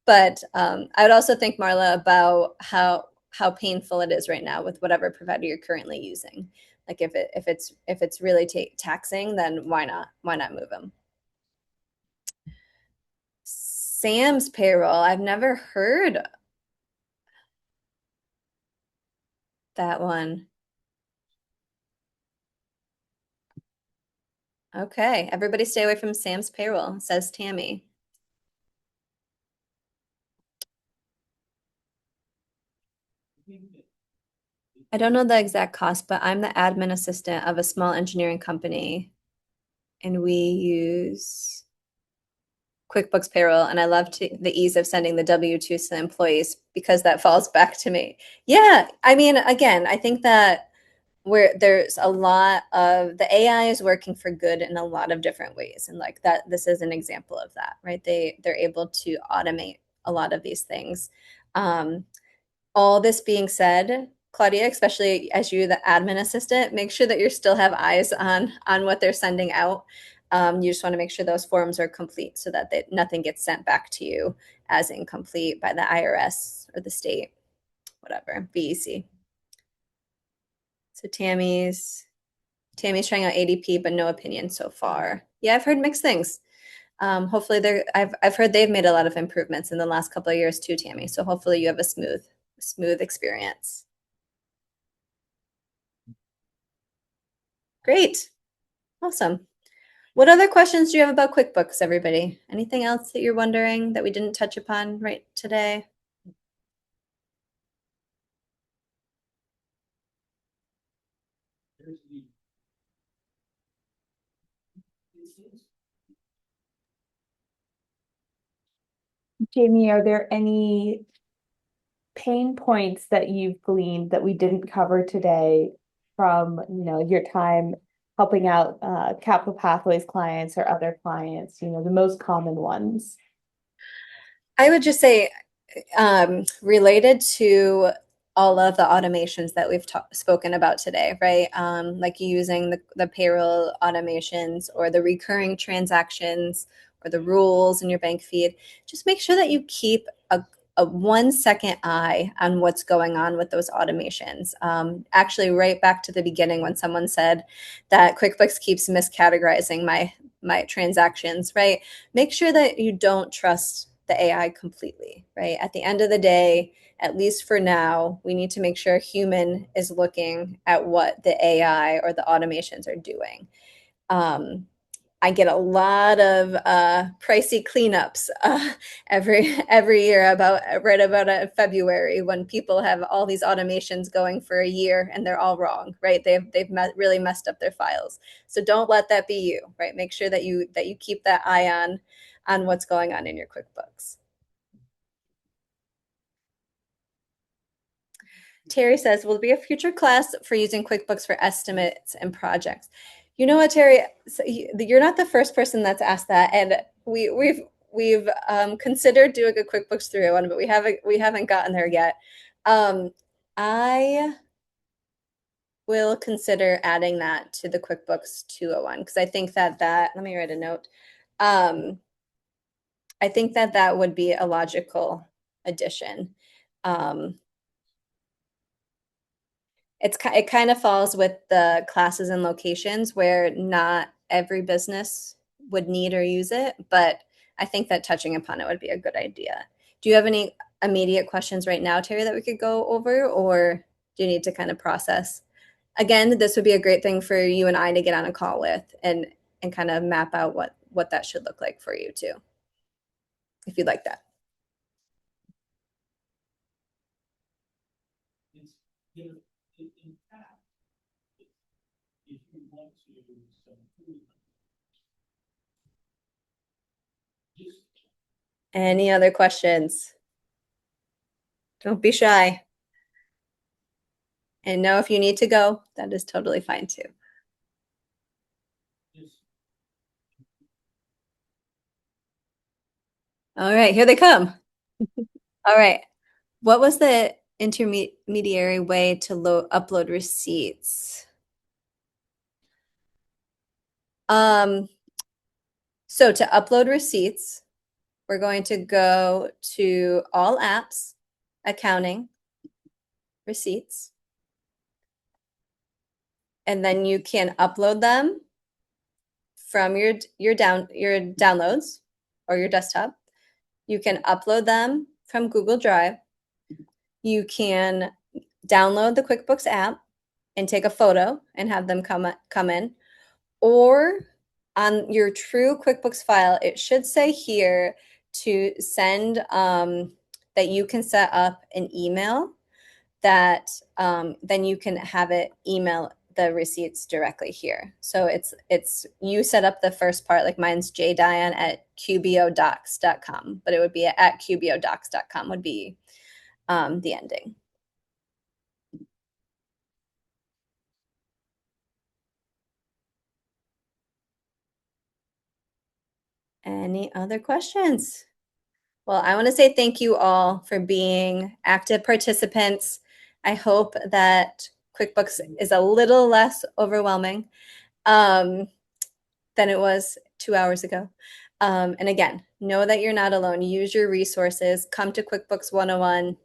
But I would also think, Marla, about how painful it is right now with whatever provider you're currently using. Like if it's really taxing, then why not move them? Sam's payroll. I've never heard that one. Okay, everybody stay away from Sam's payroll, says Tammy. I don't know the exact cost, but I'm the admin assistant of a small engineering company, and we use QuickBooks Payroll, and I love the ease of sending the W-2s to the employees because that falls back to me. Yeah, I mean, again, I think that where there's a lot of the AI is working for good in a lot of different ways, and like that, this is an example of that, right? They're able to automate a lot of these things. All this being said, Claudia, especially as you the admin assistant, make sure that you still have eyes on what they're sending out. You just want to make sure those forms are complete so that nothing gets sent back to you as incomplete by the IRS or the state, whatever, BEC. So Tammy's Tammy's trying out ADP, but no opinion so far. Yeah, I've heard mixed things. Hopefully I've heard they've made a lot of improvements in the last couple of years too, Tammy. So hopefully you have a smooth experience. Great. Awesome. What other questions do you have about QuickBooks, everybody? Anything else that you're wondering that we didn't touch upon right today? Jamie, are there any pain points that you've gleaned that we didn't cover today from, your time helping out Capital Pathways clients or other clients, the most common ones? I would just say related to all of the automations that we've spoken about today, right? Like using the payroll automations or the recurring transactions or the rules in your bank feed. Just make sure that you keep a 1 second eye on what's going on with those automations. Actually, right back to the beginning when someone said that QuickBooks keeps miscategorizing my transactions, right? Make sure that you don't trust the AI completely, right? At the end of the day, at least for now, we need to make sure a human is looking at what the AI or the automations are doing. I get a lot of pricey cleanups every year about right about February when people have all these automations going for a year and they're all wrong, right? They've really messed up their files. So don't let that be you, right? Make sure that you keep that eye on what's going on in your QuickBooks. Terry says, will be a future class for using QuickBooks for estimates and projects. You know what, Terry? So you're not the first person that's asked that, and we've considered doing a QuickBooks 301, but we haven't gotten there yet. I will consider adding that to the QuickBooks 201 because I think that let me write a note. I think that would be a logical addition. It kind of falls with the classes and locations where not every business would need or use it, but I think that touching upon it would be a good idea. Do you have any immediate questions right now, Terry, that we could go over, or do you need to kind of process? Again, this would be a great thing for you and I to get on a call with and kind of map out what that should look like for you too, if you'd like that. Any other questions? Don't be shy. And know if you need to go, that is totally fine too. All right, here they come. All right. What was the intermediary way to upload receipts? So to upload receipts, we're going to go to all apps, accounting, receipts, and then you can upload them from your downloads or your desktop. You can upload them from Google Drive. You can download the QuickBooks app and take a photo and have them come in. Or on your true QuickBooks file, it should say here to send that you can set up an email that then you can have it email the receipts directly here. So it's you set up the first part, like mine's jdiane@qbodocs.com, but it would be at qbodocs.com would be the ending. Any other questions? Well, I want to say thank you all for being active participants. I hope that QuickBooks is a little less overwhelming than it was 2 hours ago. And again, know that you're not alone. Use your resources. Come to QuickBooks 101.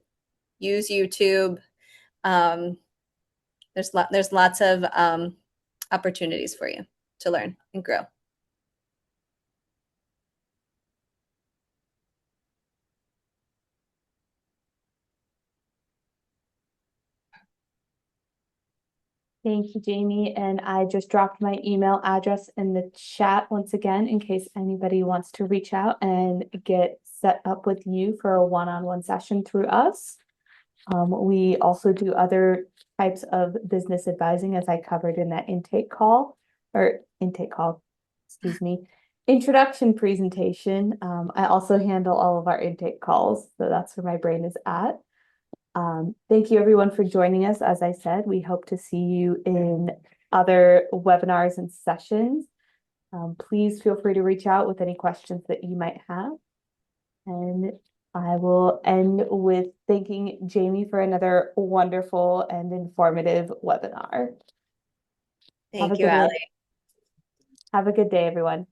Use YouTube. There's lots of opportunities for you to learn and grow. Thank you, Jamie. And I just dropped my email address in the chat once again, in case anybody wants to reach out and get set up with you for a one-on-one session through us. We also do other types of business advising, as I covered in that excuse me, introduction presentation. I also handle all of our intake calls, so that's where my brain is at. Thank you everyone for joining us. As I said, we hope to see you in other webinars and sessions. Please feel free to reach out with any questions that you might have. And I will end with thanking Jamie for another wonderful and informative webinar. Thank you, Allie. Have a good day, everyone.